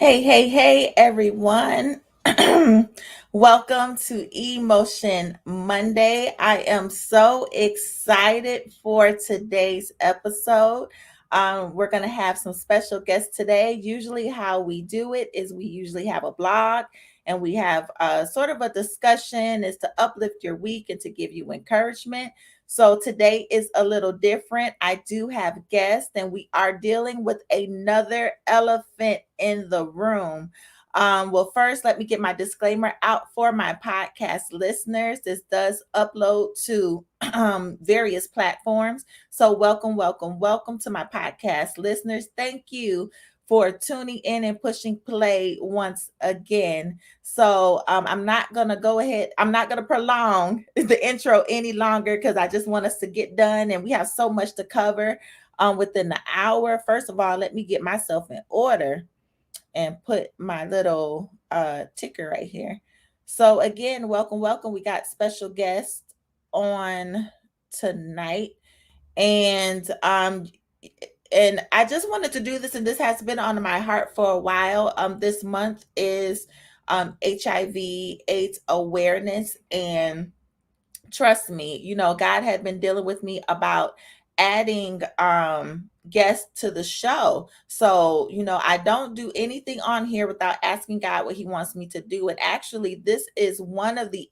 Hey, everyone. Welcome to Emotion Monday. I am so excited for today's episode. We're going to have some special guests today. Usually, how we do it is we usually have a blog and we have sort of a discussion is to uplift your week and to give you encouragement. So today is a little different. I do have guests, and we are dealing with another elephant in the room. Well, first, let me get my disclaimer out for my podcast listeners. This does upload to various platforms. So, welcome to my podcast listeners. Thank you for tuning in and pushing play once again. So I'm not gonna go ahead. I'm not gonna prolong the intro any longer because I just want us to get done, and we have so much to cover within the hour. First of all, let me get myself in order and put my little ticker right here. So again, welcome. We got special guests on tonight, and I just wanted to do this, and this has been on my heart for a while. This month is HIV AIDS awareness, and trust me, God had been dealing with me about adding guests to the show. So, I don't do anything on here without asking God what he wants me to do. And actually, this is one of the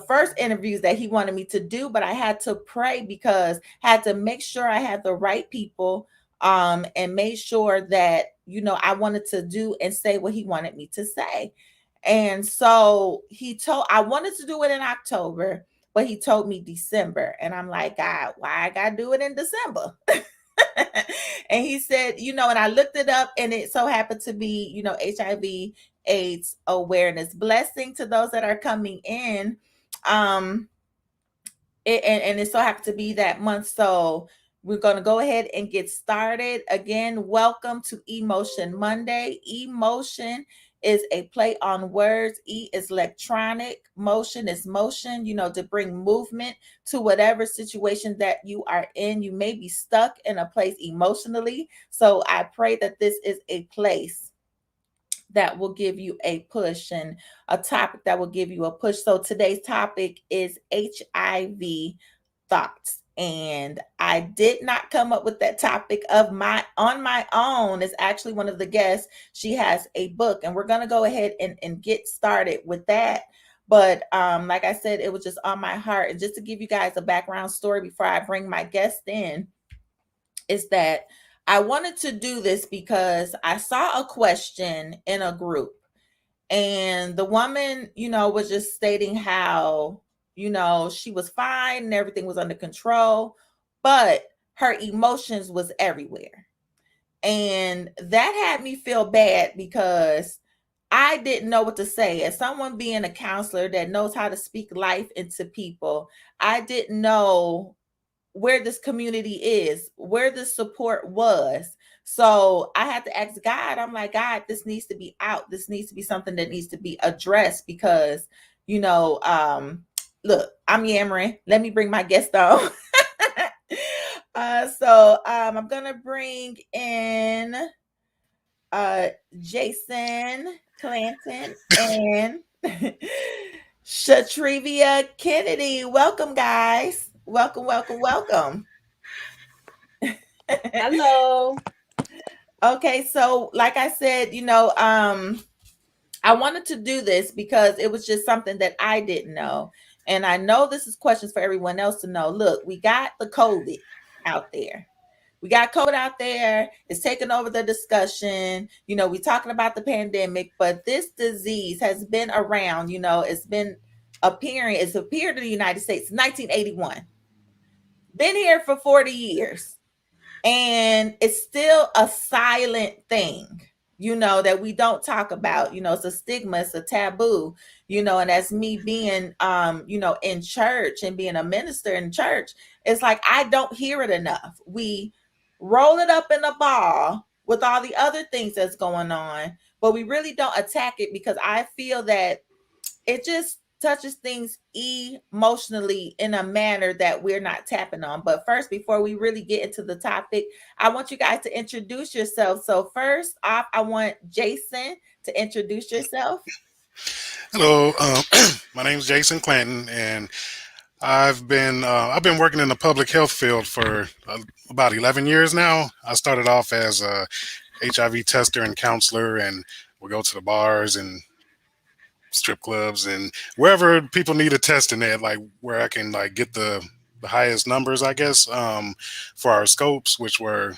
first interviews that he wanted me to do, but I had to pray because I had to make sure I had the right people and made sure that, I wanted to do and say what he wanted me to say. And so I wanted to do it in October, but he told me December. And I'm like, God, why I got to do it in December? And he said, and I looked it up, and it so happened to be, HIV AIDS awareness. Blessing to those that are coming in. Um, and it so happened to be that month. So we're going to go ahead and get started. Again, welcome to Emotion Monday. Emotion is a play on words. E is electronic. Motion is motion, to bring movement to whatever situation that you are in. You may be stuck in a place emotionally. So I pray that this is a place that will give you a push, and a topic that will give you a push. So today's topic is HIV thoughts. And I did not come up with that topic on my own. It's actually one of the guests. She has a book, and we're going to go ahead and get started with that. But like I said, it was just on my heart. And just to give you guys a background story before I bring my guest in, is that I wanted to do this because I saw a question in a group, and the woman, was just stating how, she was fine and everything was under control, but her emotions was everywhere. And that had me feel bad because I didn't know what to say. As someone being a counselor that knows how to speak life into people, I didn't know where this community is, where the support was. So I had to ask God, I'm like, God, this needs to be out. This needs to be something that needs to be addressed because, look, I'm yammering. Let me bring my guest on. I'm going to bring in Jason Clanton and Shatrivia Kennedy. Welcome, guys. Welcome. Hello. Okay, so like I said, I wanted to do this because it was just something that I didn't know. And I know this is questions for everyone else to know. Look, we got the COVID out there. We got COVID out there. It's taking over the discussion. We're talking about the pandemic, but this disease has been around, it's appeared in the United States 1981. Been here for 40 years. And it's still a silent thing, that we don't talk about. It's a stigma, it's a taboo, and as me being in church and being a minister in church, it's like I don't hear it enough. We roll it up in a ball with all the other things that's going on, but we really don't attack it because I feel that it just touches things emotionally in a manner that we're not tapping on. But first, before we really get into the topic, I want you guys to introduce yourself. So first off, I want Jason to introduce yourself. Hello, my name is Jason Clanton, and I've been working in the public health field for about 11 years now. I started off as a HIV tester and counselor, and we go to the bars and strip clubs and wherever people need a testing at, like where I can like get the highest numbers, I guess, for our scopes, which were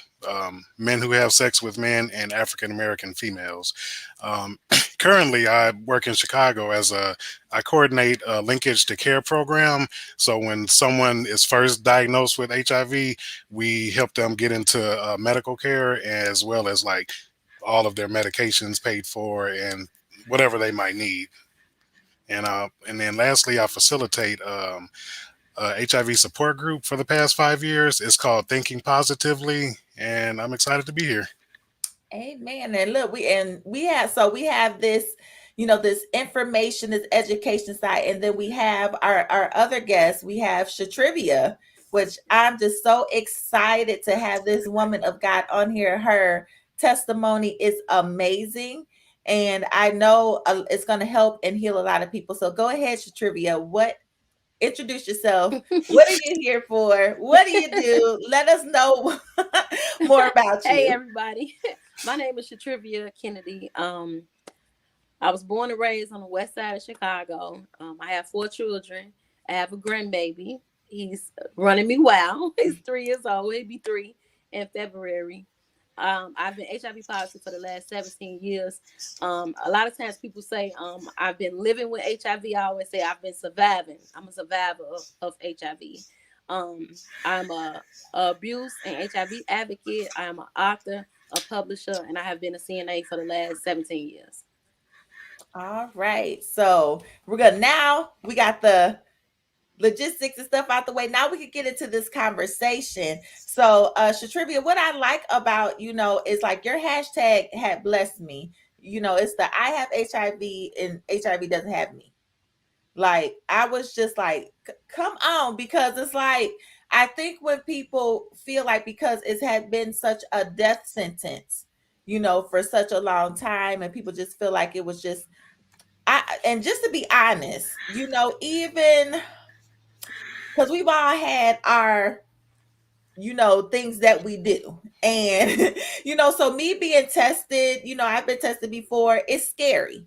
men who have sex with men and African American females. Um, Currently, I work in Chicago as I coordinate a linkage to care program. So when someone is first diagnosed with HIV, we help them get into medical care as well as like all of their medications paid for and whatever they might need. And then lastly, I facilitate a HIV support group for the past 5 years. It's called Thinking Positively, and I'm excited to be here. Amen. And look, we have this, this information, this education side, and then we have our other guests. We have Shatrivia, which I'm just so excited to have this woman of God on here. Her testimony is amazing, and I know it's going to help and heal a lot of people. So go ahead, Shatrivia. Introduce yourself. What are you here for? What do you do? Let us know more about Hey you. everybody, my name is Shatrivia Kennedy. I was born and raised on the west side of Chicago. I have 4 children. I have a grandbaby. He's running me wild. He's 3 years old. He'll be 3 in February. I've been HIV positive for the last 17 years. A lot of times people say I've been living with HIV. I always say I've been surviving. I'm a survivor of HIV. I'm a abuse and HIV advocate. I am an author, a publisher, and I have been a CNA for the last 17 years. All right. So we got the logistics and stuff out the way. Now we can get into this conversation. So, Shatrivia, what I like about, is like your hashtag had blessed me. It's the I have HIV and HIV doesn't have me. Like, I was just like, come on, because it's like, I think when people feel like because it had been such a death sentence, for such a long time, and people just feel like it was just and just to be honest, even because we've all had our, things that we do. And, so me being tested, I've been tested before, it's scary.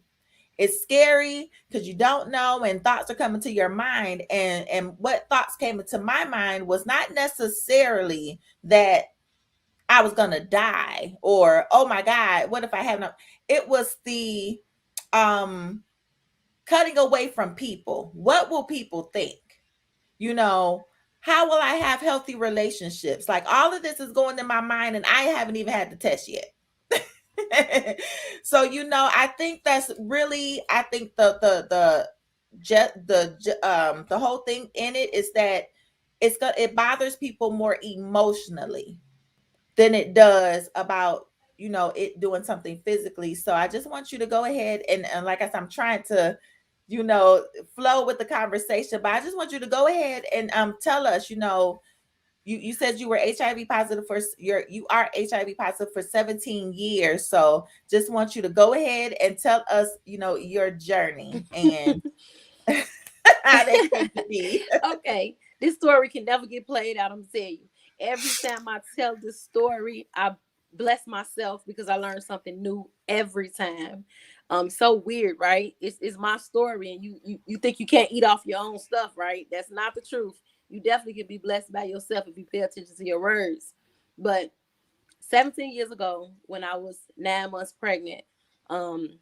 It's scary because you don't know, and thoughts are coming to your mind. And what thoughts came into my mind was not necessarily that I was gonna die or, oh my God, what if I have no, it was the um cutting away from people. What will people think? You know, how will I have healthy relationships? Like, all of this is going in my mind, and I haven't even had the test yet. So, I think that's really, I think the whole thing in it is that it bothers people more emotionally than it does about, it doing something physically. So I just want you to go ahead and like I said, I'm trying to, you know flow with the conversation, but I just want you to go ahead and tell us, you said you were HIV positive you are HIV positive for 17 years. So just want you to go ahead and tell us, your journey and how that came to be. Okay, this story can never get played out. I'm gonna tell you. Every time I tell this story, I bless myself because I learn something new every time. So weird, right? It's my story, and you think you can't eat off your own stuff, right? That's not the truth. You definitely can be blessed by yourself if you pay attention to your words. But 17 years ago, when I was 9 months pregnant, um,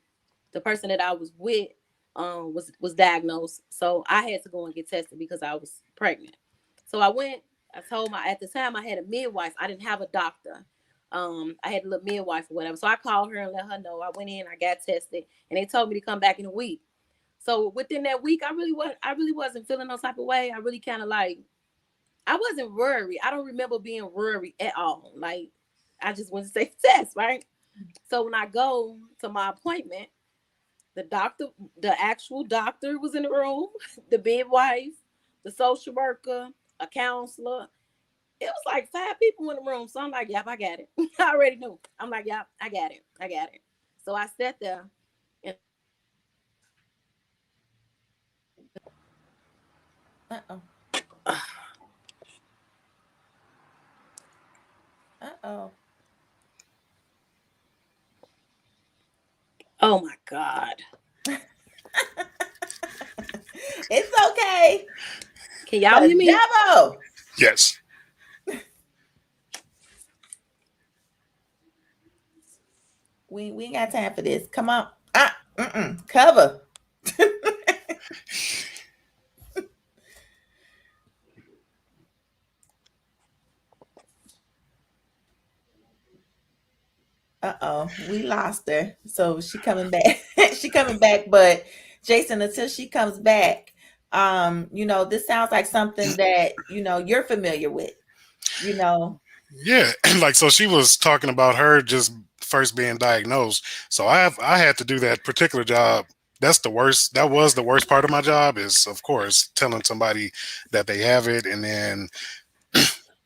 the person that I was with was diagnosed. So I had to go and get tested because I was pregnant. So I went, I told my, at the time I had a midwife. I didn't have a doctor. I had a little midwife or whatever. So I called her and let her know. I went in, I got tested, and they told me to come back in a week. So within that week, I really wasn't feeling no type of way. I really kind of like, I wasn't worried. I don't remember being worried at all. Like, I just went to take the test, right? So when I go to my appointment, The doctor, the actual doctor was in the room, the midwife, the social worker, a counselor. It was like 5 people in the room. So I'm like, yep, I got it. I already knew. I'm like, yep, I got it. I got it. So I sat there and Uh-oh. Uh-oh. oh my God. It's okay. Can y'all The hear me? devil. Yes. We ain't got time for this. Come on. Cover. Uh-oh. We lost her. So she coming back. She coming back, but Jason, until she comes back, this sounds like something that, you're familiar with, you know. Yeah. Like, so she was talking about her just first being diagnosed. So I had to do that particular job. That's the worst. That was the worst part of my job, is of course telling somebody that they have it and then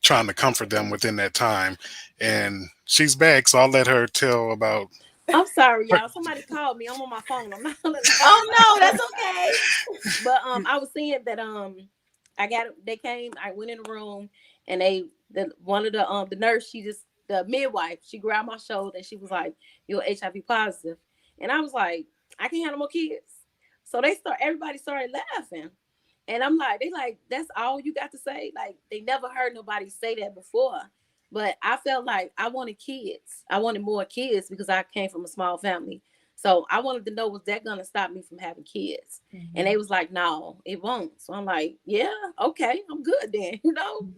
trying to comfort them within that time. And she's back, so I'll let her tell about I'm sorry, her. y'all. Somebody called me. I'm on my phone. I'm not on the Oh no, loudspeaker. that's okay. But I was saying that I got they came. I went in the room and one of the nurse, the midwife, she grabbed my shoulder and she was like, "You're HIV positive," and I was like, "I can't have no more kids." So everybody started laughing. And I'm like, they like, that's all you got to say? Like, they never heard nobody say that before. But I felt like I wanted kids. I wanted more kids because I came from a small family. So I wanted to know, was that gonna stop me from having kids? And they Mhm. was like, no, it won't. So I'm like, yeah, okay, I'm good then, you know.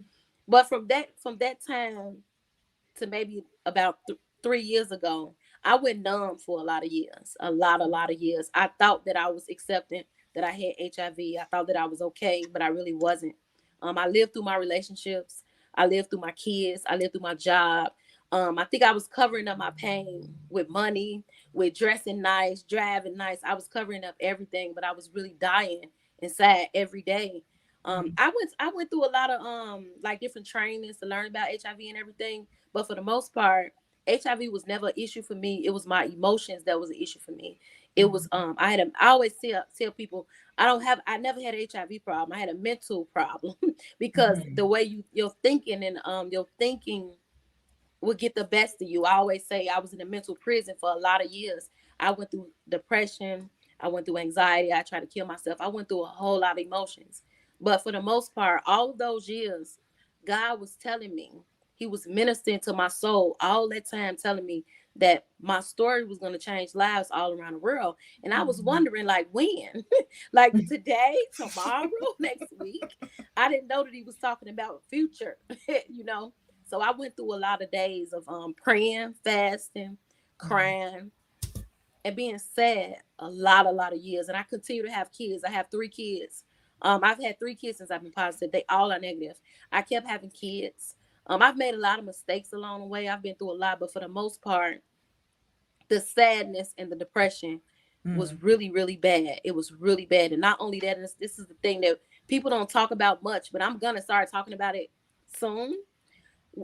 But from that time to maybe about 3 years ago, I went numb for a lot of years, a lot of years. I thought that I was accepting that I had HIV. I thought that I was okay, but I really wasn't. I lived through my relationships. I lived through my kids. I lived through my job. I think I was covering up my pain with money, with dressing nice, driving nice. I was covering up everything, but I was really dying inside every day. I went through a lot of like different trainings to learn about HIV and everything, but for the most part, HIV was never an issue for me. It was my emotions that was an issue for me. It was Mhm. I always tell people I never had an HIV problem. I had a mental problem because the Mhm. way your thinking and your thinking would get the best of you. I always say I was in a mental prison for a lot of years. I went through depression. I went through anxiety. I tried to kill myself. I went through a whole lot of emotions. But for the most part, all of those years, God was telling me, He was ministering to my soul all that time, telling me that my story was going to change lives all around the world. And I was Mhm. wondering, like, when? Like today, tomorrow, next week? I didn't know that He was talking about future, you know? So I went through a lot of days of praying, fasting, Mhm. crying, and being sad a lot of years. And I continue to have kids. I have 3 kids. I've had 3 kids since I've been positive. They all are negative. I kept having kids. I've made a lot of mistakes along the way. I've been through a lot, but for the most part, the sadness and the depression was Mhm. really, really bad. It was really bad. And not only that, and this is the thing that people don't talk about much, but I'm gonna start talking about it soon.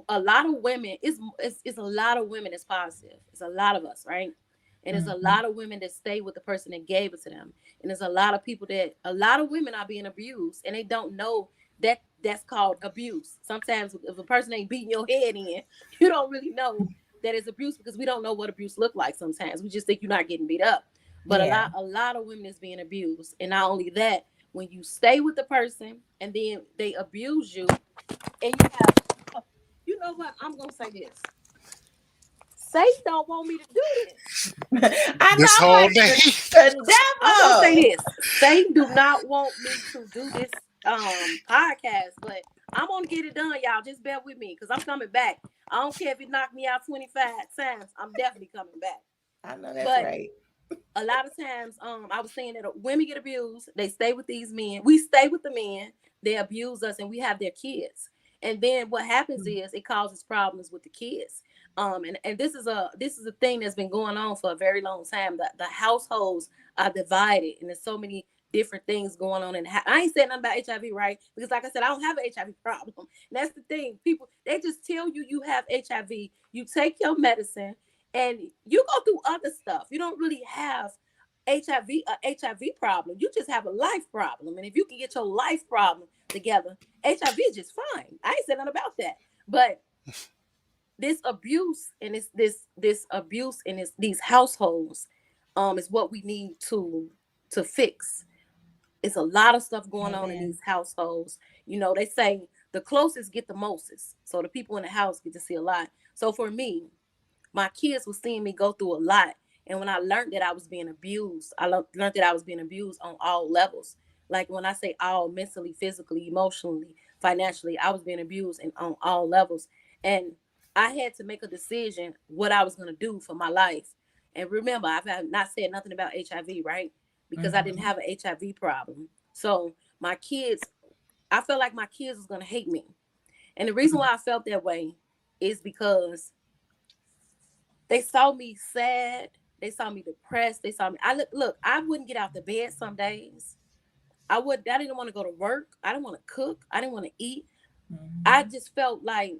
A lot of women it's a lot of women that's positive. It's a lot of us, right? And there's a Mhm. lot of women that stay with the person that gave it to them. And there's a lot of women are being abused and they don't know that that's called abuse. Sometimes if a person ain't beating your head in, you don't really know that it's abuse because we don't know what abuse look like sometimes. We just think you're not getting beat up. But a Yeah. lot a lot of women is being abused. And not only that, when you stay with the person and then they abuse you and you have you know what? I'm gonna say this. Satan don't want me to do this. I know. This I'm whole like day. the I'm gonna say devil. this. Satan do not want me to do this podcast, but I'm gonna get it done, y'all. Just bear with me because I'm coming back. I don't care if it knocked me out 25 times. I'm definitely coming back. I know that's But right. a lot of times, I was saying that women get abused. They stay with these men. We stay with the men. They abuse us, and we have their kids. And then what happens is it causes problems with the kids. And this is a thing that's been going on for a very long time. The households are divided, and there's so many different things going on. And I ain't saying nothing about HIV, right? Because like I said, I don't have an HIV problem. And that's the thing. People, they just tell you have HIV. You take your medicine, and you go through other stuff. You don't really have HIV problem. You just have a life problem. And if you can get your life problem together, HIV is just fine. I ain't saying nothing about that. But this abuse and this abuse in these households is what we need to fix. It's a lot of stuff going on in Amen. these households. They say the closest get the mostest, so the people in the house get to see a lot. So for me, my kids were seeing me go through a lot. And when I learned that I was being abused, learned that I was being abused on all levels. Like when I say all, mentally, physically, emotionally, financially, I was being abused on all levels. And I had to make a decision what I was going to do for my life. And remember, I've not said nothing about HIV, right? Because I didn't Mm-hmm. have an HIV problem. So my kids, I felt like my kids was going to hate me. And the reason why I felt that way is because they saw me sad. They saw me depressed. They saw me. Look. I wouldn't get out the bed some days. I didn't want to go to work. I didn't want to cook. I didn't want to eat. I Mm-hmm. just felt like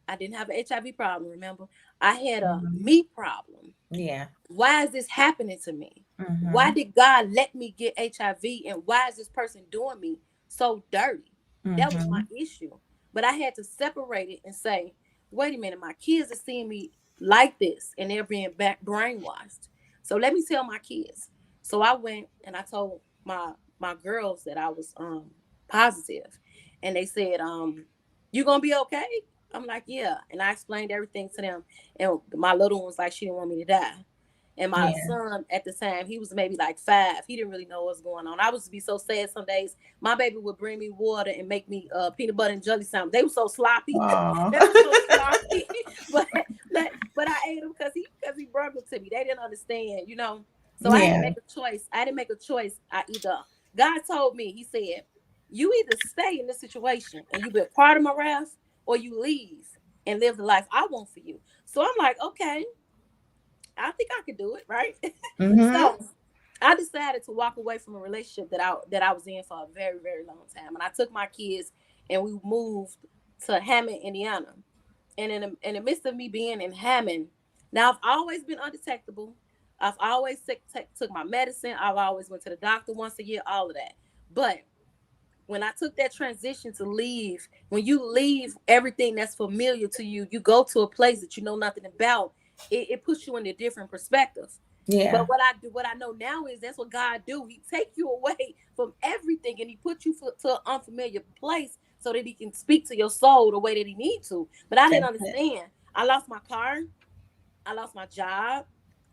I didn't have an HIV problem. Remember, I had a Mm-hmm. me problem. Yeah. Why is this happening to me? Why Mm-hmm. did God let me get HIV? And why is this person doing me so dirty? That was my Mm-hmm. issue. But I had to separate it and say, wait a minute, my kids are seeing me like this and they're being back brainwashed. So let me tell my kids. So I went and I told my girls that I was positive. And they said, you gonna be okay? I'm like, yeah. And I explained everything to them. And my little one was like, she didn't want me to die. And my Yeah. son at the time, he was maybe like 5. He didn't really know what's going on. I was be so sad some days. My baby would bring me water and make me peanut butter and jelly sandwich. They were so sloppy. Oh. They were so sloppy. but I ate them because he brought them to me. They didn't understand. So I had to Yeah. make a choice. I didn't make a choice. God told me, he said, you either stay in this situation and you be a part of my wrath, or you leave and live the life I want for you. So I'm like, okay, I think I could do it, right? Mm-hmm. So I decided to walk away from a relationship that I was in for a very, very long time. And I took my kids and we moved to Hammond, Indiana. And in the midst of me being in Hammond, now I've always been undetectable. I've always took my medicine. I've always went to the doctor once a year, all of that. But when I took that transition to leave, when you leave everything that's familiar to you, you go to a place that you know nothing about, it puts you in a different perspective. Yeah. But what I know now is that's what God do. He take you away from everything and he put you to an unfamiliar place so that he can speak to your soul the way that he needs to. But I didn't That's it. understand. I lost my car. I lost my job.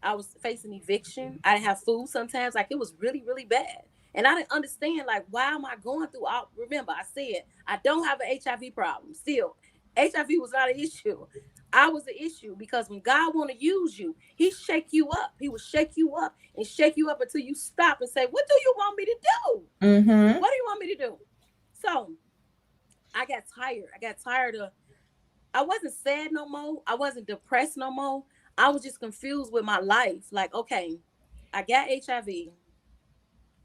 I was facing eviction. I didn't have food sometimes. Like it was really, really bad. And I didn't understand, like, why am I going through all? Remember, I said I don't have an HIV problem. Still, HIV was not an issue. I was the issue because when God want to use you, he shake you up. He will shake you up and shake you up until you stop and say, what do you want me to do? Mm-hmm. What do you want me to do? So I got tired. I got tired of, I wasn't sad no more. I wasn't depressed no more. I was just confused with my life. Like, okay, I got HIV.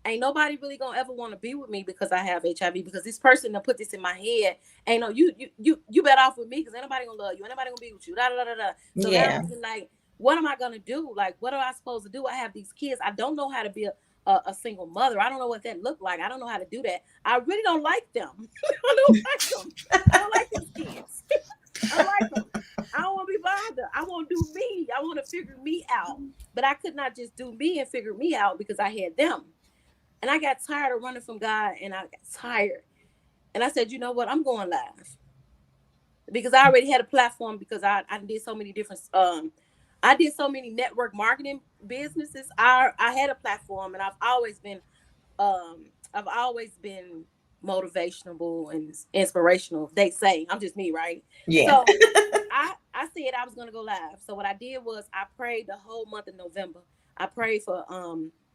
Ain't nobody really gonna ever want to be with me because I have HIV. Because this person that put this in my head, ain't no you better off with me because ain't nobody gonna love you. Ain't nobody gonna be with you. Da da da da. So now I'm Yeah. thinking like, what am I gonna do? Like, what am I supposed to do? I have these kids. I don't know how to be a single mother. I don't know what that looked like. I don't know how to do that. I really don't like them. I don't like them. I don't like these kids. I don't like them. I don't want to be bothered. I want to do me. I want to figure me out. But I could not just do me and figure me out because I had them. And I got tired of running from God and I got tired. And I said, you know what? I'm going live. Because I already had a platform because I did so many different I did so many network marketing businesses. I had a platform and I've always been motivational and inspirational. They say I'm just me, right? Yeah. So I said I was gonna go live. So what I did was I prayed the whole month of November. I prayed for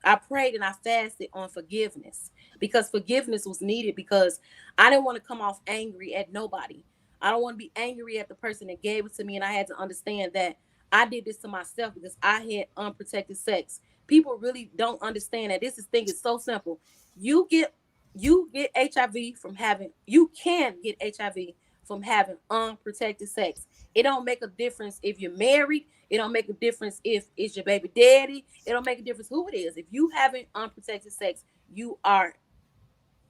I prayed and I fasted on forgiveness because forgiveness was needed because I didn't want to come off angry at nobody. I don't want to be angry at the person that gave it to me. And I had to understand that I did this to myself because I had unprotected sex. People really don't understand that this thing is so simple. You get you get HIV from having you can get HIV from having unprotected sex. It don't make a difference if you're married. It don't make a difference if it's your baby daddy. It don't make a difference who it is. If you having unprotected sex, you are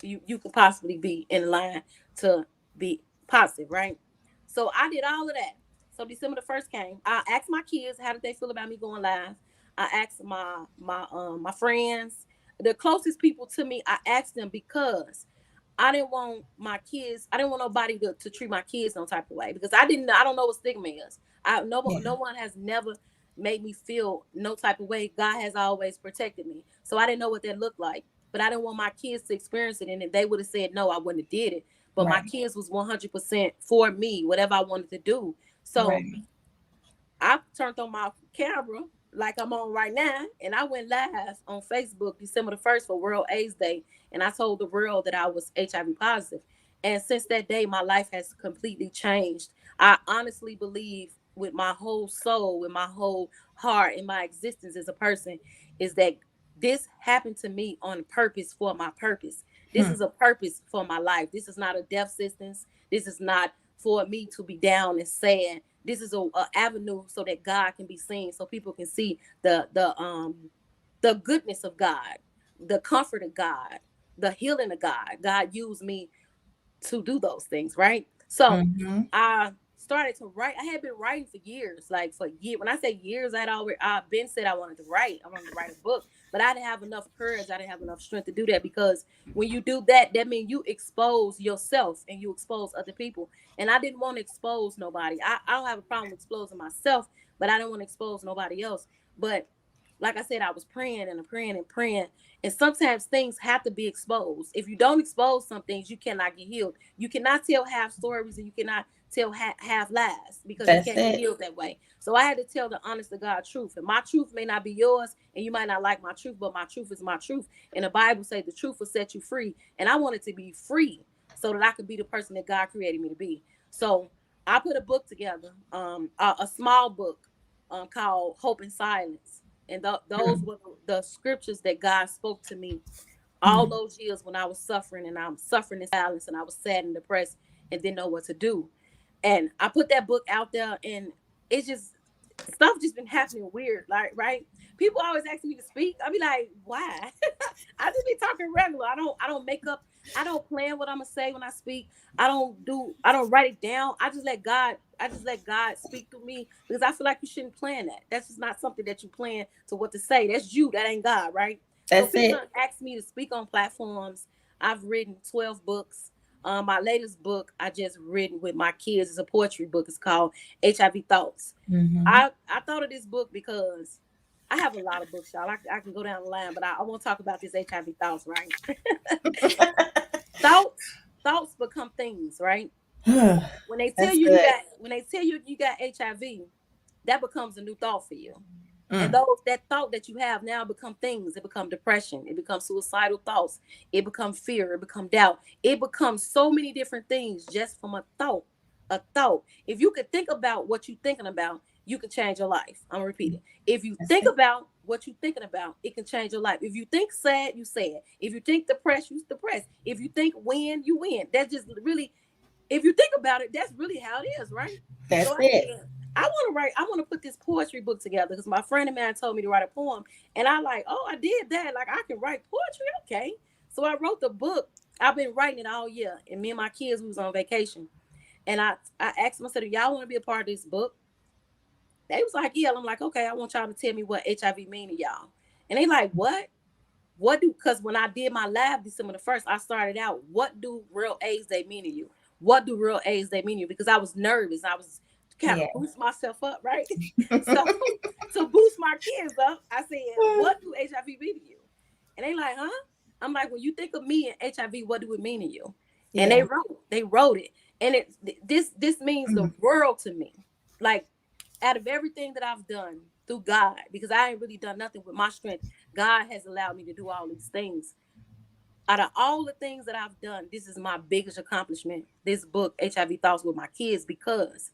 you could possibly be in line to be positive, right? So I did all of that. So December the 1st came. I asked my kids how did they feel about me going live. I asked my friends, the closest people to me. I asked them because I didn't want my kids. I didn't want nobody to treat my kids no type of way because I didn't. I don't know what stigma is. No Yeah. one has never made me feel no type of way. God has always protected me, so I didn't know what that looked like. But I didn't want my kids to experience it, and if they would have said no, I wouldn't have did it. But my Right. kids was 100% for me, whatever I wanted to do. So Right. I turned on my camera like I'm on right now, and I went live on Facebook December the 1st for World AIDS Day, and I told the world that I was HIV positive. And since that day, my life has completely changed. I honestly believe with my whole soul, with my whole heart, and my existence as a person, is that this happened to me on purpose for my purpose. This Hmm. is a purpose for my life. This is not a death sentence. This is not for me to be down and sad. This is a avenue so that God can be seen, so people can see the goodness of God, the comfort of God, the healing of God. God used me to do those things, right? So Mm-hmm. I started to write. I had been writing for years, like for years. When I say years, I've been said I wanted to write. I wanted to write a book, but I didn't have enough courage. I didn't have enough strength to do that because when you do that, that means you expose yourself and you expose other people. And I didn't want to expose nobody. I don't have a problem with exposing myself, but I didn't want to expose nobody else. But like I said, I was praying and praying and praying. And sometimes things have to be exposed. If you don't expose some things, you cannot get healed. You cannot tell half stories and you cannot tell half lies because you That's can't get it. healed that way. So I had to tell the honest to God truth. And my truth may not be yours and you might not like my truth, but my truth is my truth. And the Bible says the truth will set you free. And I wanted to be free so that I could be the person that God created me to be. So I put a book together, a small book called Hope in Silence. And those Hmm. were the scriptures that God spoke to me all Hmm. those years when I was suffering and I'm suffering in silence and I was sad and depressed and didn't know what to do. And I put that book out there and it's just stuff just been happening weird, like right. People always ask me to speak. I be like, why? I just be talking regular. I don't make up. I don't plan what I'm gonna say when I speak. I don't write it down. I just let God speak through me because I feel like you shouldn't plan that. That's just not something that you plan to what to say. That's you. That ain't God, right? So That's people it. ask me to speak on platforms. I've written 12 books. My latest book I just written with my kids is a poetry book. It's called HIV Thoughts. Mm-hmm. I thought of this book because I have a lot of books, y'all. I can go down the line, but I want to talk about this HIV thoughts, right? Thoughts become things, right? When they tell That's you good. you got HIV, that becomes a new thought for you. And Mm. those that thought that you have now become things. It become depression. It becomes suicidal thoughts. It becomes fear. It becomes doubt. It becomes so many different things just from a thought. A thought. If you could think about what you're thinking about, you can change your life. I'm gonna repeat it. If you That's think it. about what you're thinking about, it can change your life. If you think sad, you sad. If you think depressed, you depressed. If you think win, you win. That's just really, if you think about it, that's really how it is, right? So That's I it. said, I want to put this poetry book together because my friend of mine told me to write a poem. And I like, oh, I did that. Like I can write poetry. Okay. So I wrote the book. I've been writing it all year. And me and my kids we was on vacation. And I asked them, I said, do y'all want to be a part of this book? They was like, yeah. I'm like, okay, I want y'all to tell me what HIV mean to y'all. And they like, what? What do, because when I did my live December the 1st, I started out, what do real AIDS they mean to you? What do real AIDS they mean to you? Because I was nervous. I was kind Yeah. of boost myself up, right? So to boost my kids up, I said, what do HIV mean to you? And they like, huh? I'm like, when you think of me and HIV, what do it mean to you? And Yeah. they wrote it. And this means the Mm. world to me. Like out of everything that I've done through God, because I ain't really done nothing with my strength. God has allowed me to do all these things. Out of all the things that I've done, this is my biggest accomplishment. This book, HIV Thoughts, with my kids, because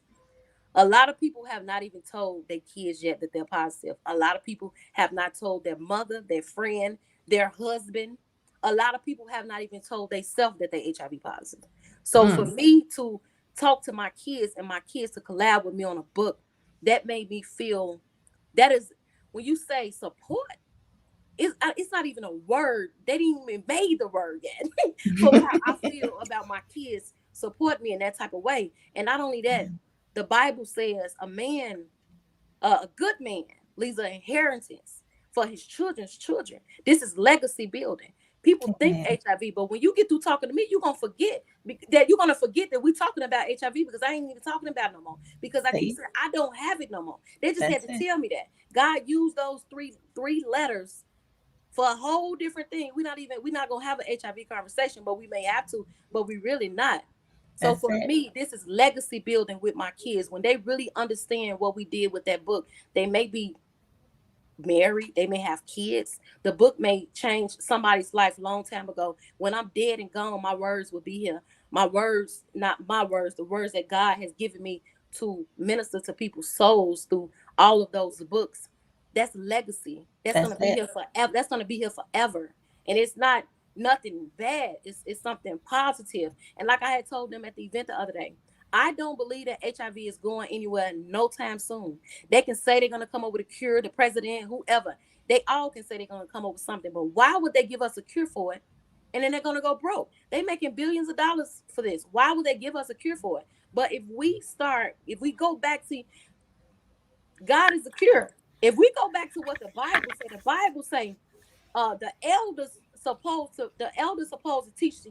a lot of people have not even told their kids yet that they're positive. A lot of people have not told their mother, their friend, their husband. A lot of people have not even told themselves that they're HIV positive. So for Mm, me to talk to my kids and my kids to collab with me on a book, that made me feel that is when you say support, it's not even a word. They didn't even made the word yet for how I feel about my kids support me in that type of way. And not only that, the Bible says a good man leaves an inheritance for his children's children. This is legacy building. People think amen. HIV, but when you get through talking to me, you're gonna forget that you're gonna forget that we're talking about HIV because I ain't even talking about it no more. Because I keep See, saying I don't have it no more. They just had that's to it. tell me that. God used those three letters for a whole different thing. We're not gonna have an HIV conversation, but we may have to, but we really not. So That's for it. me, this is legacy building with my kids. When they really understand what we did with that book, they may be married, they may have kids. The book may change somebody's life a long time ago. When I'm dead and gone, my words will be here. My words, not my words, the words that God has given me to minister to people's souls through all of those books. That's legacy. That's That's gonna be it. here forever. That's gonna be here forever. And it's not nothing bad. It's something positive. And like I had told them at the event the other day, I don't believe that HIV is going anywhere no time soon. They can say they're going to come up with a cure, the president, whoever. They all can say they're going to come up with something. But why would they give us a cure for it? And then they're going to go broke. They making billions of dollars for this. Why would they give us a cure for it? But if we go back to God is a cure. If we go back to what the Bible say the elders supposed to teach the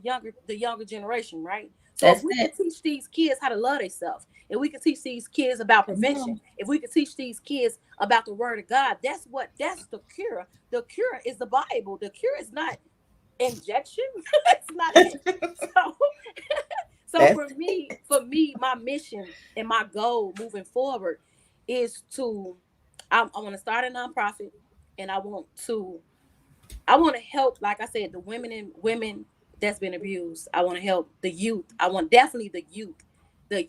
younger generation, right? So if That's we can it. teach these kids how to love themselves, if we can teach these kids about Come prevention, on. if we can teach these kids about the word of God, that's the cure. The cure is the Bible. The cure is not injection. That's not it. So so That's for me, my mission and my goal moving forward is to I want to start a nonprofit, and I want to help, like I said, the women that's been abused. I want to help the youth. I want definitely the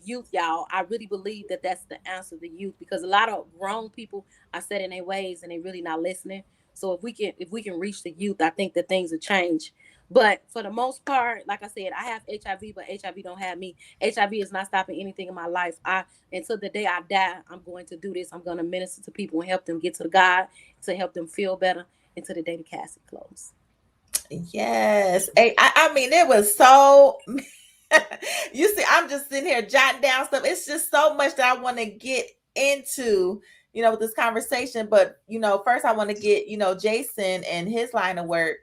youth, y'all. I really believe that that's the answer, the youth, because a lot of grown people are set in their ways and they really not listening. So if we can reach the youth, I think that things will change. But for the most part, like I said, I have HIV, but HIV don't have me. HIV is not stopping anything in my life. I Until the day I die, I'm going to do this. I'm going to minister to people and help them get to God, to help them feel better until the day the casket closed. yes. Hey, I mean, it was so. You see, I'm just sitting here jotting down stuff. It's just so much that I want to get into, with this conversation. But first I want to get Jason and his line of work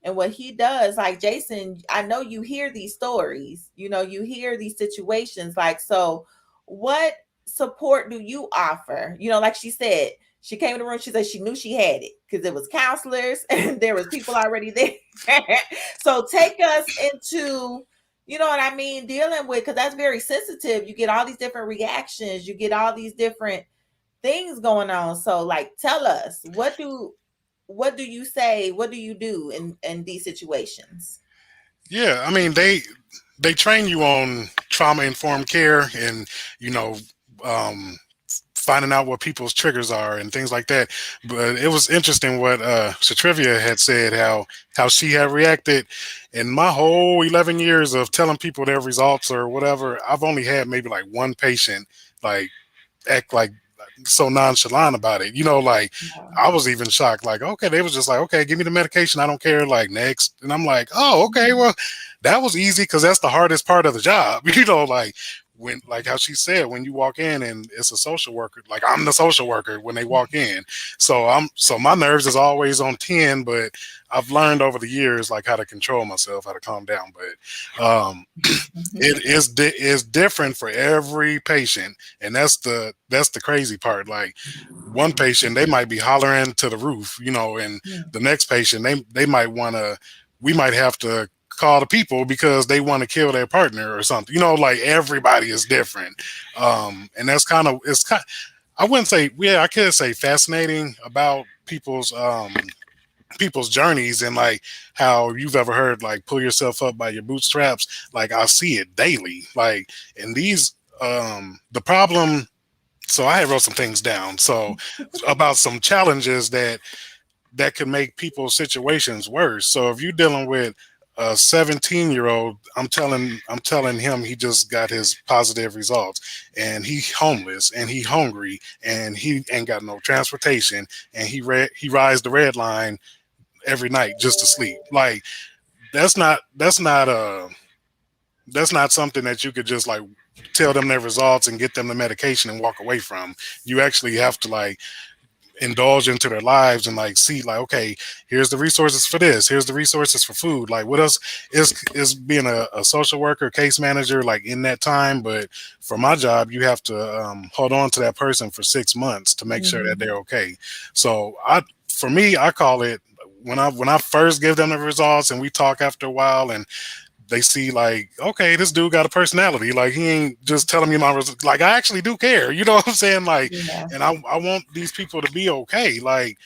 and what he does. Like Jason, I know you hear these stories. You hear these situations. Like, so, what support do you offer? Like she said, she came in the room. She said she knew she had it because there was counselors and there was people already there. So take us into, what I mean, dealing with, because that's very sensitive. You get all these different reactions. You get all these different things going on. So, like, tell us, what do you say? What do you do in these situations? Yeah, I mean they train you on trauma informed care and you know um, finding out what people's triggers are and things like that. But it was interesting what Shatrivia had said how she had reacted. In my whole 11 years of telling people their results or whatever, I've only had maybe like one patient like act like so nonchalant about it. Like Wow. I was even shocked. Like, okay, they was just like, okay, give me the medication. I don't care. Like next, and I'm like, oh, okay, well, that was easy because that's the hardest part of the job. Like when, like how she said, when you walk in and it's a social worker, like I'm the social worker when they walk in. So my nerves is always on 10, but I've learned over the years like how to control myself, how to calm down. But it is different for every patient, and that's the crazy part. Like one patient, they might be hollering to the roof, and the next patient, they might want to. We might have to call the people because they want to kill their partner or something. Like everybody is different, and that's kind of it's kind. I wouldn't say, yeah, I could say fascinating about people's people's journeys, and like how you've ever heard like pull yourself up by your bootstraps. Like I see it daily. Like and these the problem. So I had wrote some things down. So about some challenges that could make people's situations worse. So if you're dealing with a 17-year-old, I'm telling him he just got his positive results, and he homeless and he hungry and he ain't got no transportation, and he rides the red line every night just to sleep. Like that's not that's not something that you could just like tell them their results and get them the medication and walk away from. You actually have to like indulge into their lives and like see like, okay, here's the resources for this, here's the resources for food. Like what else is being a social worker, case manager, like in that time. But for my job, you have to hold on to that person for 6 months to make sure that Mhm. they're okay. So for me, I call it when I first give them the results and we talk after a while, and they see like, okay, this dude got a personality. Like he ain't just telling me like I actually do care. You know what I'm saying? Like, Yeah. and I want these people to be okay. Like,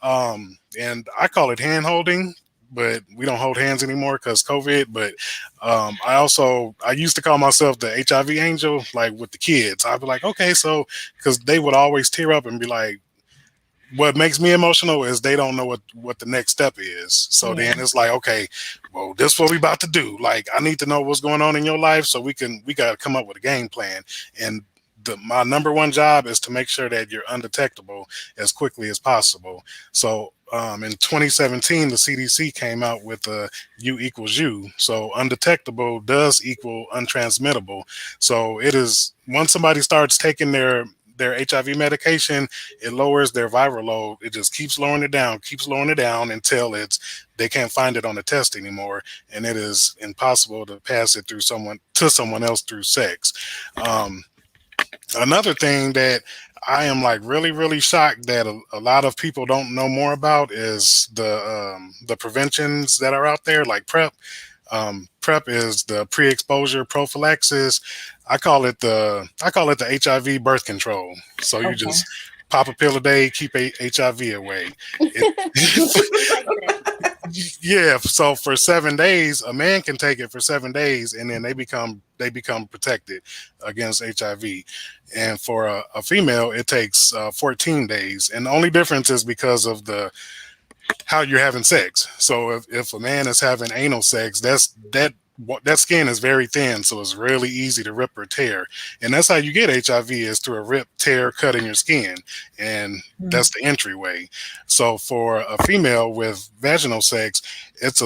and I call it hand holding, but we don't hold hands anymore because COVID. But I used to call myself the HIV angel, like with the kids. I'd be like, okay, so because they would always tear up and be like, what makes me emotional is they don't know what the next step is. So Yeah. then it's like, okay, well, this is what we about to do. Like, I need to know what's going on in your life so we got to come up with a game plan. And my number one job is to make sure that you're undetectable as quickly as possible. So in 2017, the CDC came out with U equals U. So undetectable does equal untransmittable. So it is once somebody starts taking their HIV medication, it lowers their viral load. It just keeps lowering it down until they can't find it on the test anymore, and it is impossible to pass it through someone else through sex. Um, Another thing that I am like really really shocked that a lot of people don't know more about is the preventions that are out there, like PrEP. PrEP is the pre-exposure prophylaxis. I call it the HIV birth control. So you Okay. just pop a pill a day, keep HIV away. It, I like that. yeah. So for 7 days, a man can take it for 7 days, and then they become protected against HIV. And for a female, it takes 14 days. And the only difference is because of the how you're having sex. So if a man is having anal sex, that skin is very thin, so it's really easy to rip or tear. And that's how you get HIV is through a rip, tear, cut in your skin. And Mm. that's the entryway. So for a female with vaginal sex, it's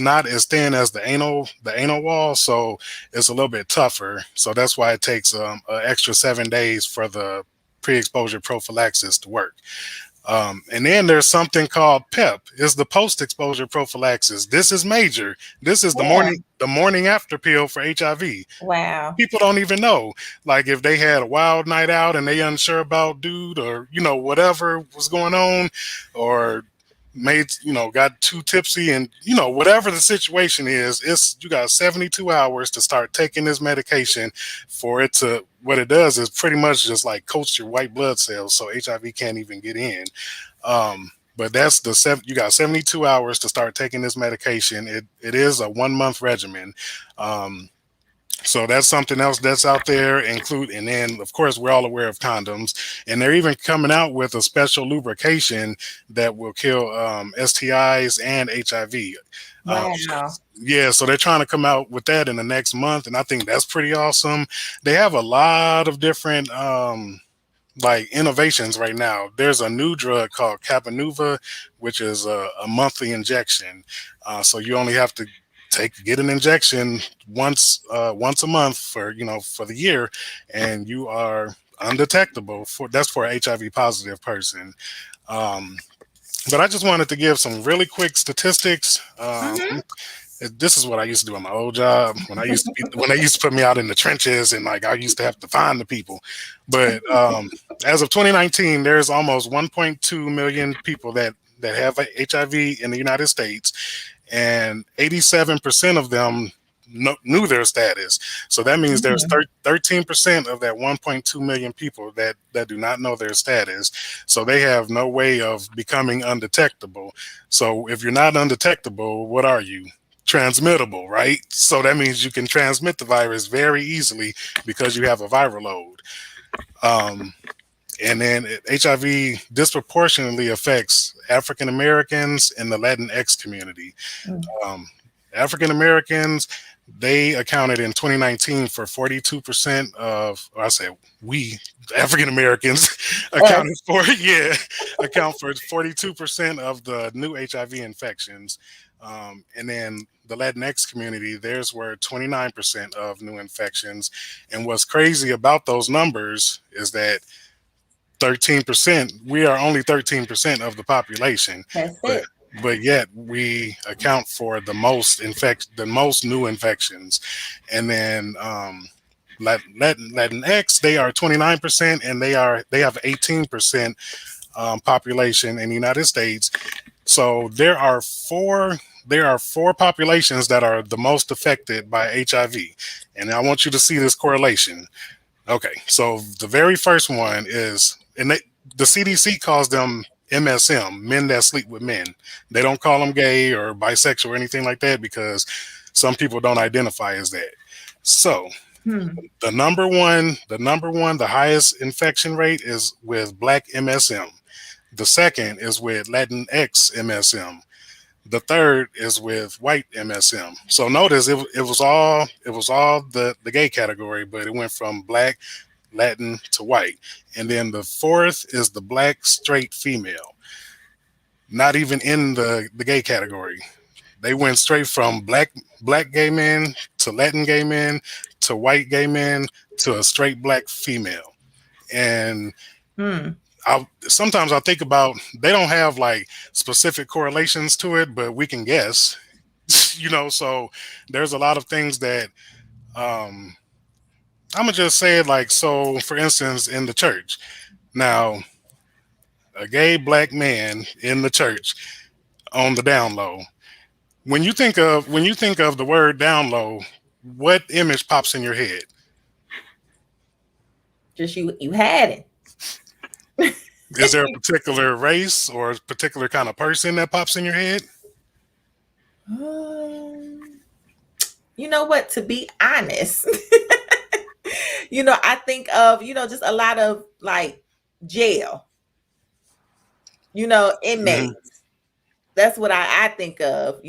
not as thin as the anal wall, so it's a little bit tougher. So that's why it takes an extra 7 days for the pre-exposure prophylaxis to work. And then there's something called PEP. It's the post-exposure prophylaxis. This is major. This is the Yeah. morning after pill for HIV. Wow. People don't even know. Like if they had a wild night out and they unsure about dude, or whatever was going on, or got too tipsy, and whatever the situation is, you got 72 hours to start taking this medication for it to what it does is pretty much just like coats your white blood cells so HIV can't even get in. But that's you got 72 hours to start taking this medication. It is a 1 month regimen. Um, so that's something else that's out there. And then of course we're all aware of condoms, and they're even coming out with a special lubrication that will kill STIs and HIV. Um, Wow. yeah, so they're trying to come out with that in the next month, and I think that's pretty awesome. They have a lot of different like innovations right now. There's a new drug called Capanuva, which is a monthly injection. So you only have to get an injection once a month for the year, and you are undetectable. That's for an HIV positive person. Um, but I just wanted to give some really quick statistics. Mhm. This is what I used to do in my old job when they used to put me out in the trenches, and like I used to have to find the people. But as of 2019, there's almost 1.2 million people that have HIV in the United States, and 87% of them knew their status. So that means there's Mhm. 13% of that 1.2 million people that do not know their status. So they have no way of becoming undetectable. So if you're not undetectable, what are you? Transmittable, right? So that means you can transmit the virus very easily because you have a viral load. Um, and then HIV disproportionately affects African Americans and the Latinx community. Mm. Um, African Americans, they accounted in 2019 for 42% of, or I say we, African Americans, accounted Us. for, yeah, account for 42% of the new HIV infections. And then the Latinx community, theirs were 29% of new infections. And what's crazy about those numbers is that 13%, we are only 13% of the population, That's but it. yet we account for the most new infections. And then Latinx, they are 29%, and they have 18% population in the United States. So there are four populations that are the most affected by HIV. And I want you to see this correlation. Okay, so the very first one is, the CDC calls them MSM, men that sleep with men. They don't call them gay or bisexual or anything like that because some people don't identify as that. So Hmm. the highest infection rate is with Black MSM. The second is with Latinx MSM. The third is with white MSM. So notice it was all the gay category, but it went from Black, Latin to white. And then the fourth is the Black straight female, not even in the gay category. They went straight from black gay men to Latin gay men to white gay men to a straight Black female. And Hmm. sometimes I think about, they don't have like specific correlations to it, but we can guess. So there's a lot of things that um, I'm gonna just say it like so. For instance, in the church, now a gay Black man in the church on the down low. When you think of the word down low, what image pops in your head? Just you had Is there a it. particular race or a particular kind of person that pops in your head? Um, you know what? To be honest, I think of, just a lot of like jail, Hmm. inmates. That's what I think of.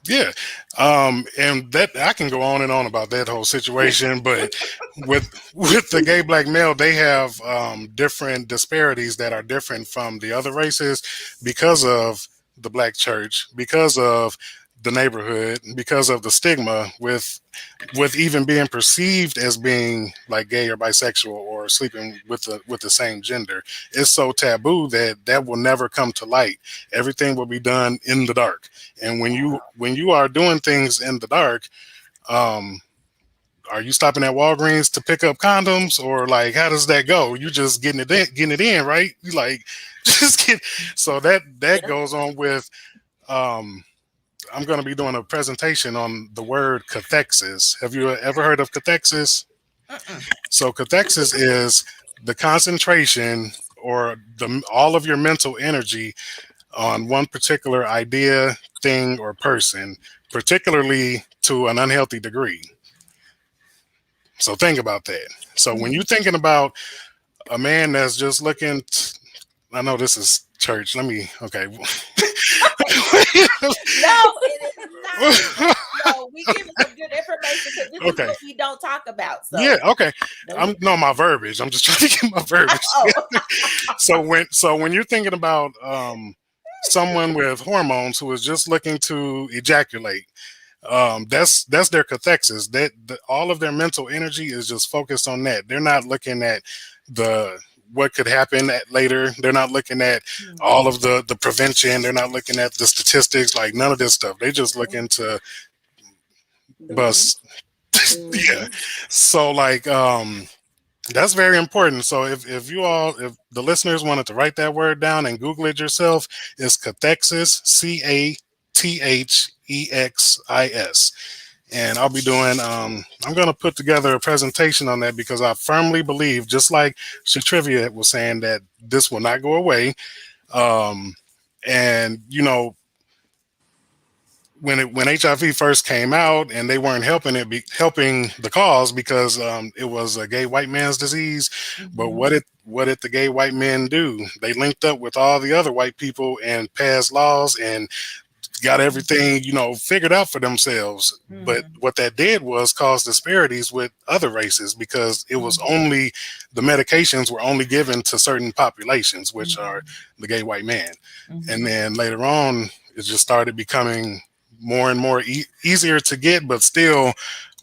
Yeah, and that I can go on and on about that whole situation, but with the gay Black male, they have different disparities that are different from the other races because of the Black church, because of the neighborhood, because of the stigma with even being perceived as being like gay or bisexual or sleeping with the same gender. It's so taboo that will never come to light. Everything will be done in the dark. And when you are doing things in the dark, um, are you stopping at Walgreens to pick up condoms, or like how does that go? You just getting it in, right? You like just get. So that Yeah. goes on with. Um, I'm going to be doing a presentation on the word cathexis. Have you ever heard of cathexis? Mm-mm. So cathexis is the concentration or all of your mental energy on one particular idea, thing, or person, particularly to an unhealthy degree. So think about that. So when you're thinking about a man that's just I know this is church. Okay. No, it is not. No, we giving some good information because this is Okay. what we don't talk about. Yeah. So Okay. don't get. My verbiage. I'm just trying to get my verbiage. Oh, So when you're thinking about someone with hormones who is just looking to ejaculate, that's their cathexis. All of their mental energy is just focused on that. They're not looking at the what could happen later. They're not looking at all of the prevention. They're not looking at the statistics, like none of this stuff. They just looking to The win. bust. Yeah. Hmm. So like that's very important. So if the listeners wanted to write that word down and Google it yourself, it's cathexis, CATHEXIS. THEXIS. And I'll be doing, I'm going to put together a presentation on that because I firmly believe, just like Shatrivia was saying, that this will not go away. Um, and, when HIV first came out and they weren't helping the cause because it was a gay white man's disease. But Mhm. what did the gay white men do? They linked up with all the other white people and passed laws and got everything figured out for themselves. But Mhm. what that did was cause disparities with other races because it was Mhm. only the medications were only given to certain populations, which are Mhm. the gay white man. And Mhm. then later on it just started becoming more and more easier to get, but still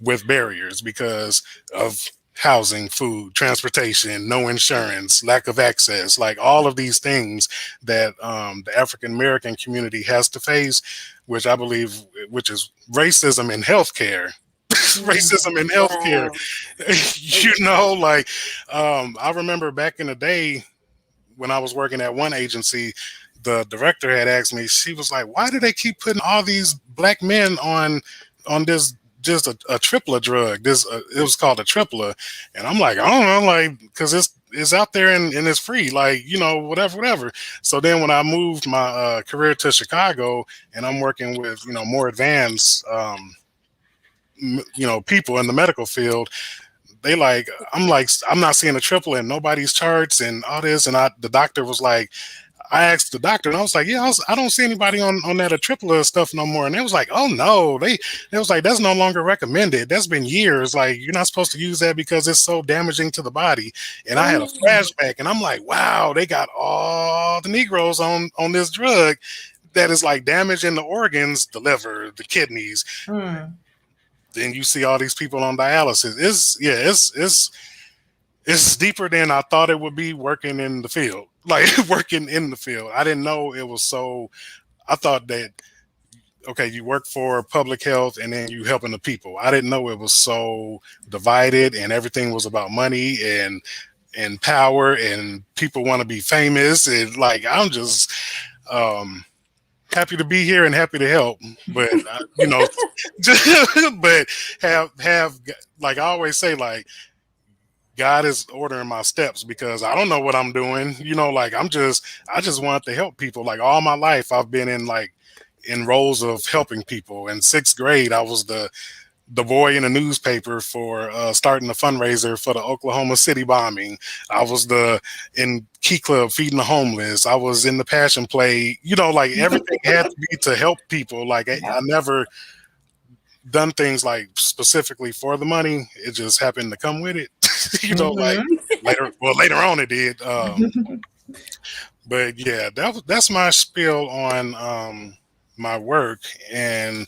with barriers because of housing, food, transportation, no insurance, lack of access, like all of these things that the African American community has to face, which I believe, which is racism in healthcare. Racism in healthcare. Wow. Like I remember back in the day when I was working at one agency, the director had asked me, she was like, why do they keep putting all these black men on this just a tripla drug? This it was called a tripla. And I'm like, I don't know, like, because it's out there and it's free, like, whatever. So then when I moved my career to Chicago and I'm working with, more advanced people in the medical field, I'm not seeing a triple in nobody's charts and all this. And the doctor was like, I asked the doctor and I was like, yeah, I don't see anybody on that a triple stuff no more. And they was like, oh no, they was like, that's no longer recommended. That's been years. Like, you're not supposed to use that because it's so damaging to the body. And I had a Mm. flashback and I'm like, wow, they got all the Negroes on this drug that is like damaging the organs, the liver, the kidneys. Mm. Then you see all these people on dialysis. It's deeper than I thought it would be working in the field. Like working in the field. I didn't know it was so. I thought that, okay, you work for public health and then you helping the people. I didn't know it was so divided and everything was about money and power and people want to be famous and like I'm just um happy to be here and happy to help. But but have like I always say, like, God is ordering my steps because I don't know what I'm doing. Like I just want to help people. Like all my life I've been in roles of helping people. In sixth grade, I was the boy in the newspaper for starting a fundraiser for the Oklahoma City bombing. I was the in Key Club feeding the homeless. I was in the Passion Play. Like everything had to be to help people. Like I Yep. never done things like specifically for the money. It just happened to come with it. Like Mhm. later on it did. But yeah, that's my spiel on my work. And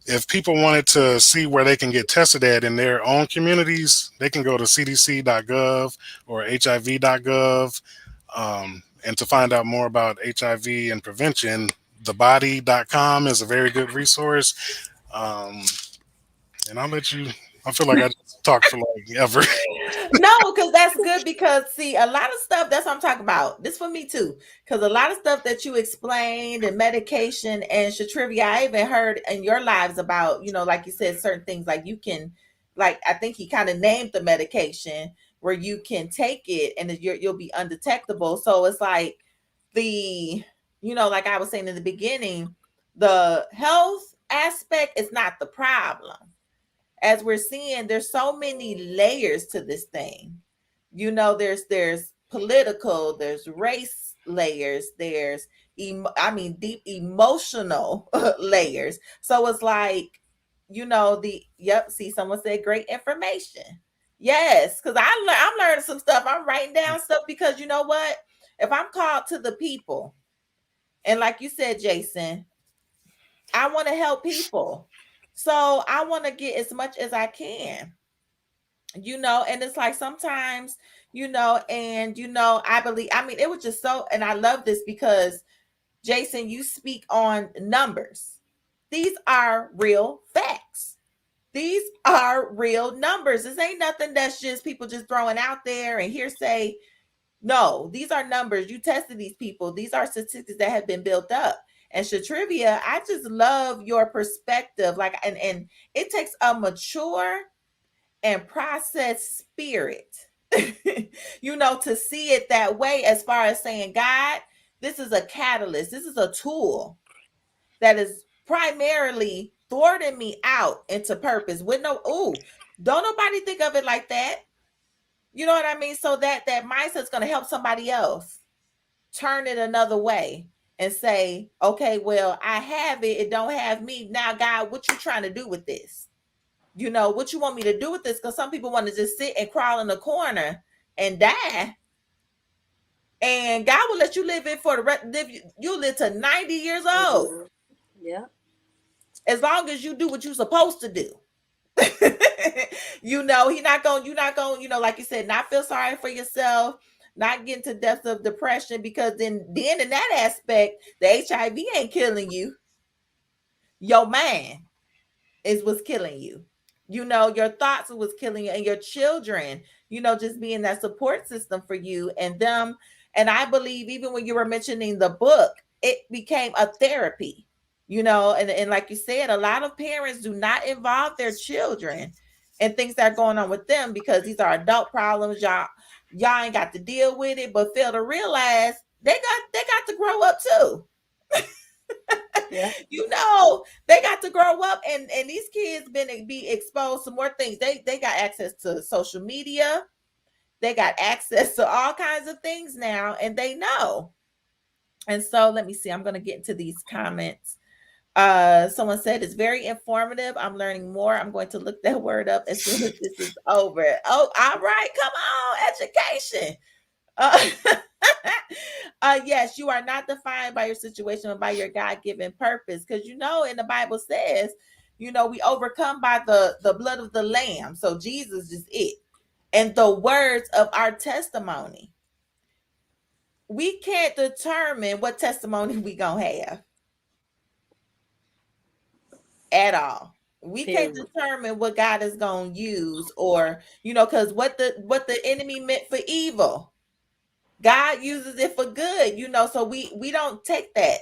if people wanted to see where they can get tested at in their own communities, they can go to cdc.gov or hiv.gov. And to find out more about HIV and prevention, thebody.com is a very good resource. And I'll let you, I feel like I just talked for like ever. No, because that's good. Because see, a lot of stuff that's what I'm talking about. This for me too. Because a lot of stuff that you explained and medication and Shatrivia, I even heard in your lives about, like you said, certain things like you can, like I think he kind of named the medication where you can take it and you'll be undetectable. So it's like the, like I was saying in the beginning, the health aspect is not the problem. As we're seeing, there's so many layers to this thing. There's political, there's race layers, there's deep emotional layers. So it's like, see, someone said great information. Yes, because I'm learning some stuff. I'm writing down stuff because you know what? If I'm called to the people, and like you said, Jason, I want to help people. So I want to get as much as I can, and it's like sometimes, and I believe, it was just so, and I love this because Jason, you speak on numbers. These are real facts. These are real numbers. This ain't nothing that's just people just throwing out there and hearsay. No, these are numbers. You tested these people. These are statistics that have been built up. And Shatrivia, I just love your perspective. Like, and it takes a mature and processed spirit, to see it that way, as far as saying, God, this is a catalyst. This is a tool that is primarily thwarting me out into purpose with no, ooh, don't nobody think of it like that. You know what I mean? So that mindset's going to help somebody else turn it another way and say, okay, well, I have it. It don't have me. Now, God, what you trying to do with this? What you want me to do with this? Because some people want to just sit and crawl in the corner and die. And God will let you live it for the rest. You live to 90 years old. Yeah. As long as you do what you're supposed to do. You're not going, like you said, not feel sorry for yourself, not get into depths of depression, because then in that aspect, the HIV ain't killing you. Your mind is what's killing you. Your thoughts was killing you, and your children, just being that support system for you and them. And I believe even when you were mentioning the book, it became a therapy, and like you said, a lot of parents do not involve their children and things that are going on with them because these are adult problems. Y'all ain't got to deal with it, but fail to realize they got to grow up too. Yeah. They got to grow up, and these kids be exposed to more things. They got access to social media. They got access to all kinds of things now, and they know. And so let me see. I'm going to get into these comments. Someone said it's very informative. I'm learning more. I'm going to look that word up as soon as this is over. Oh, all right. Come on, education. Uh, yes, you are not defined by your situation, but by your God-given purpose. Because in the Bible says, we overcome by the blood of the Lamb. So Jesus is it, and the words of our testimony. We can't determine what testimony we gonna have at all. We can't Period. determine what God is gonna use, or because what the enemy meant for evil, God uses it for good, so we don't take that.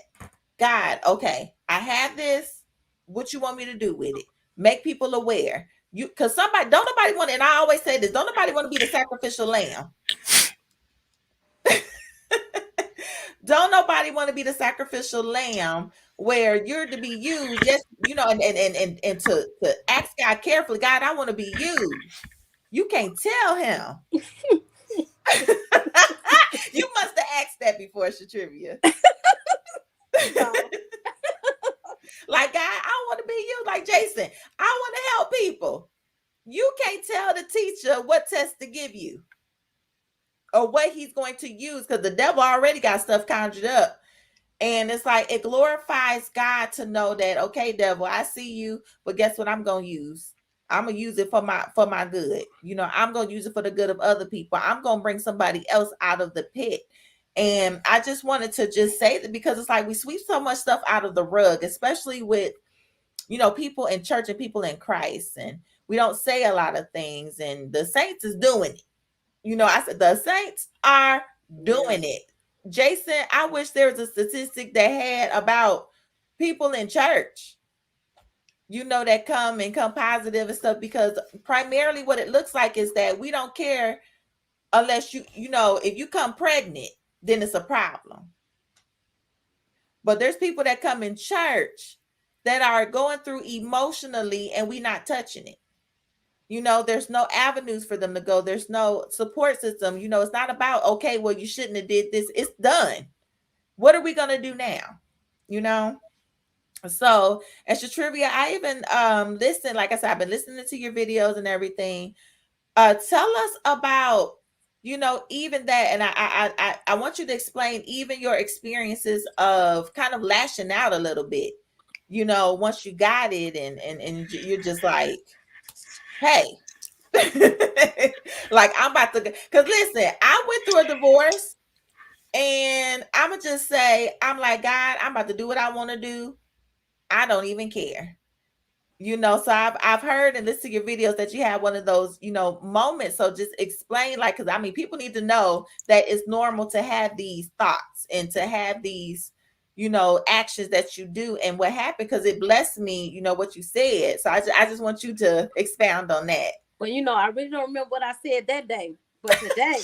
God, okay, I have this. What you want me to do with it? Make people aware. Because don't nobody want, and I always say this, don't nobody want to be the sacrificial lamb. Don't nobody want to be the sacrificial lamb where you're to be used, just, and to ask God carefully, God, I want to be used. You can't tell him. You must have asked that before, Shatrivia. No. Like, God, I want to be you. Like Jason, I want to help people. You can't tell the teacher what test to give you or what he's going to use, because the devil already got stuff conjured up. And it's like, it glorifies God to know that, okay, devil, I see you, but guess what I'm going to use? I'm going to use it for my good. I'm going to use it for the good of other people. I'm going to bring somebody else out of the pit. And I just wanted to just say that, because it's like we sweep so much stuff out of the rug, especially with, people in church and people in Christ. And we don't say a lot of things, and the saints is doing it. I said the saints are doing it. Jason, I wish there was a statistic that had about people in church, that come positive and stuff, because primarily what it looks like is that we don't care unless if you come pregnant, then it's a problem. But there's people that come in church that are going through emotionally, and we not touching it. There's no avenues for them to go. There's no support system. It's not about, okay, well, you shouldn't have did this. It's done. What are we going to do now? So, as your trivia, I even listen, like I said, I've been listening to your videos and everything. Tell us about, even that, and I want you to explain even your experiences of kind of lashing out a little bit, once you got it, and you're just like, hey, like, I'm about to, because listen, I went through a divorce, and I'm gonna just say, I'm like, God, I'm about to do what I want to do. I don't even care. So I've heard and listened to your videos that you have one of those, moments. So just explain, like, because people need to know that it's normal to have these thoughts and to have these, actions that you do and what happened, because it blessed me, what you said. So I just want you to expound on that. Well, I really don't remember what I said that day, but today,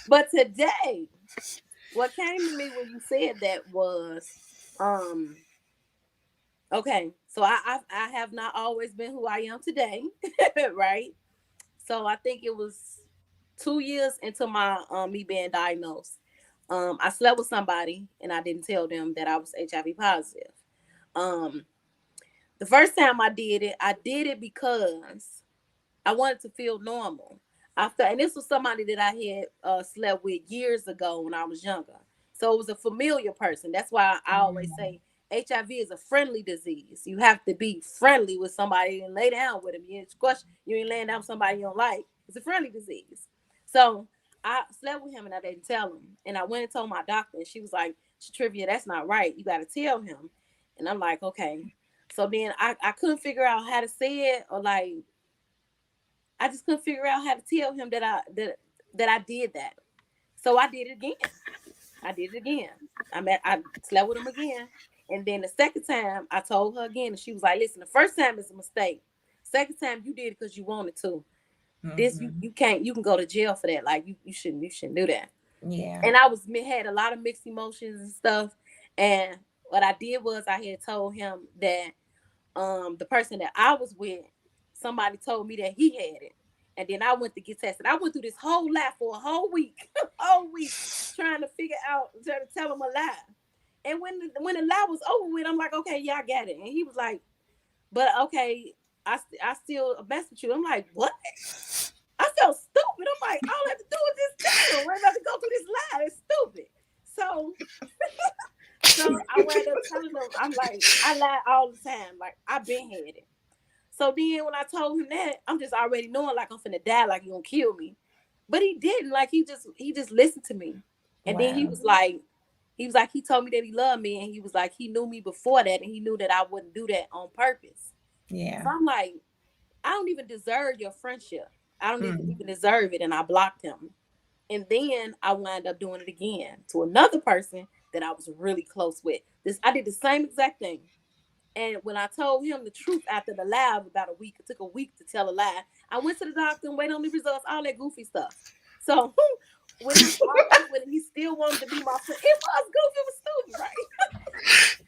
but today, what came to me when you said that was, um, okay. So I have not always been who I am today, right? So I think it was 2 years into my me being diagnosed. I slept with somebody and I didn't tell them that I was HIV positive. Um, the first time I did it because I wanted to feel normal. And this was somebody that I had slept with years ago when I was younger. So it was a familiar person. That's why I always Mm. say HIV is a friendly disease. You have to be friendly with somebody and lay down with them. You ain't laying down with somebody you don't like. It's a friendly disease. So I slept with him and I didn't tell him. And I went and told my doctor, and she was like, "Trivia, that's not right. You got to tell him." And I'm like, okay. So then I couldn't figure out how to say it, or like I just couldn't figure out how to tell him that I did that. So I did it again. I did it again. I slept with him again. And then the second time I told her again, and she was like, "Listen, the first time is a mistake. Second time you did it because you wanted to. This Mhm. you can go to jail for that. Like you shouldn't do that." Yeah. And I had a lot of mixed emotions and stuff. And what I did was I had told him that the person that I was with, somebody told me that he had it. And then I went to get tested. I went through this whole lie for a whole week, whole week, trying to trying to tell him a lie. And when the lie was over with, I'm like, okay, yeah, I got it. And he was like, but okay, I still mess with you. I'm like, what? I felt stupid. I'm like, all I have to do is just tell him. I have to go through this lie. It's stupid. So I wound up telling them, I'm like, I lie all the time. Like I've been had it. So then when I told him that, I'm just already knowing like I'm finna die, like he gonna kill me. But he didn't. Like he just listened to me. And then Wow. he was like, he told me that he loved me, and he was like, he knew me before that, and he knew that I wouldn't do that on purpose. Yeah. So I'm like, I don't even deserve your friendship. I don't even Mm. deserve it. And I blocked him. And then I wound up doing it again to another person that I was really close with. I did the same exact thing. And when I told him the truth after the lie of about a week, it took a week to tell a lie. I went to the doctor and waited on the results, all that goofy stuff. So when it was all over with, he still wanted to be my friend. It was goofy, it was stupid, right?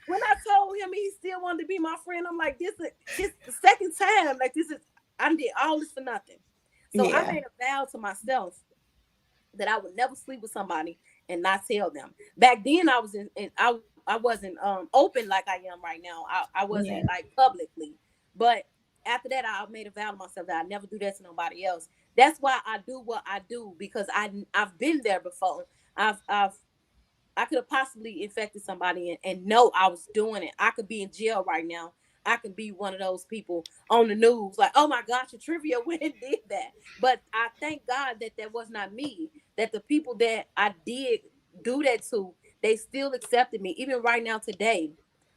When I told him he still wanted to be my friend, I'm like, this the second time. Like I did all this for nothing. So I Yeah. made a vow to myself that I would never sleep with somebody and not tell them. Back then I was I wasn't open like I am right now. I Yeah. wasn't like publicly. But after that I made a vow to myself that I never do that to nobody else. That's why I do what I do, because I've been there before. I've I could have possibly infected somebody and know I was doing it. I could be in jail right now. I could be one of those people on the news, like, oh my gosh, a trivia went and did that. But I thank God that that was not me, that the people that I did do that to, they still accepted me. Even right now, today,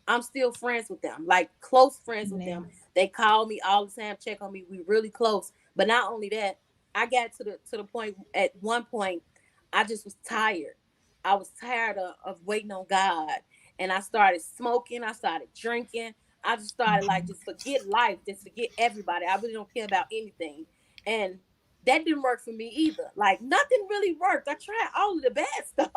I'm still friends with them, like close friends with Yeah. them. They call me all the time, check on me. We really close. But not only that, I got to the point at one point, I just was tired. I was tired of waiting on God. And I started smoking. I started drinking. I just started like, just forget life, just forget everybody. I really don't care about anything. And that didn't work for me either. Like nothing really worked. I tried all of the bad stuff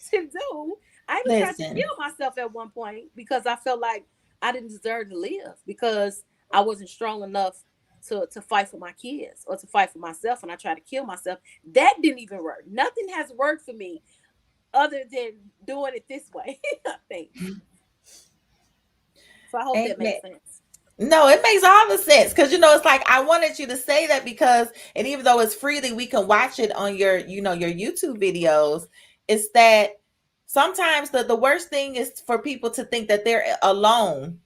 to do. I even tried to Listen. kill myself at one point because I felt like I didn't deserve to live, because I wasn't strong enough to fight for my kids or to fight for myself, and I tried to kill myself. That didn't even work. Nothing has worked for me other than doing it this way. I think. So I hope that Amen. makes sense. No, it makes all the sense, because it's like I wanted you to say that, because, and even though it's freely, we can watch it on your YouTube videos. It's that sometimes the worst thing is for people to think that they're alone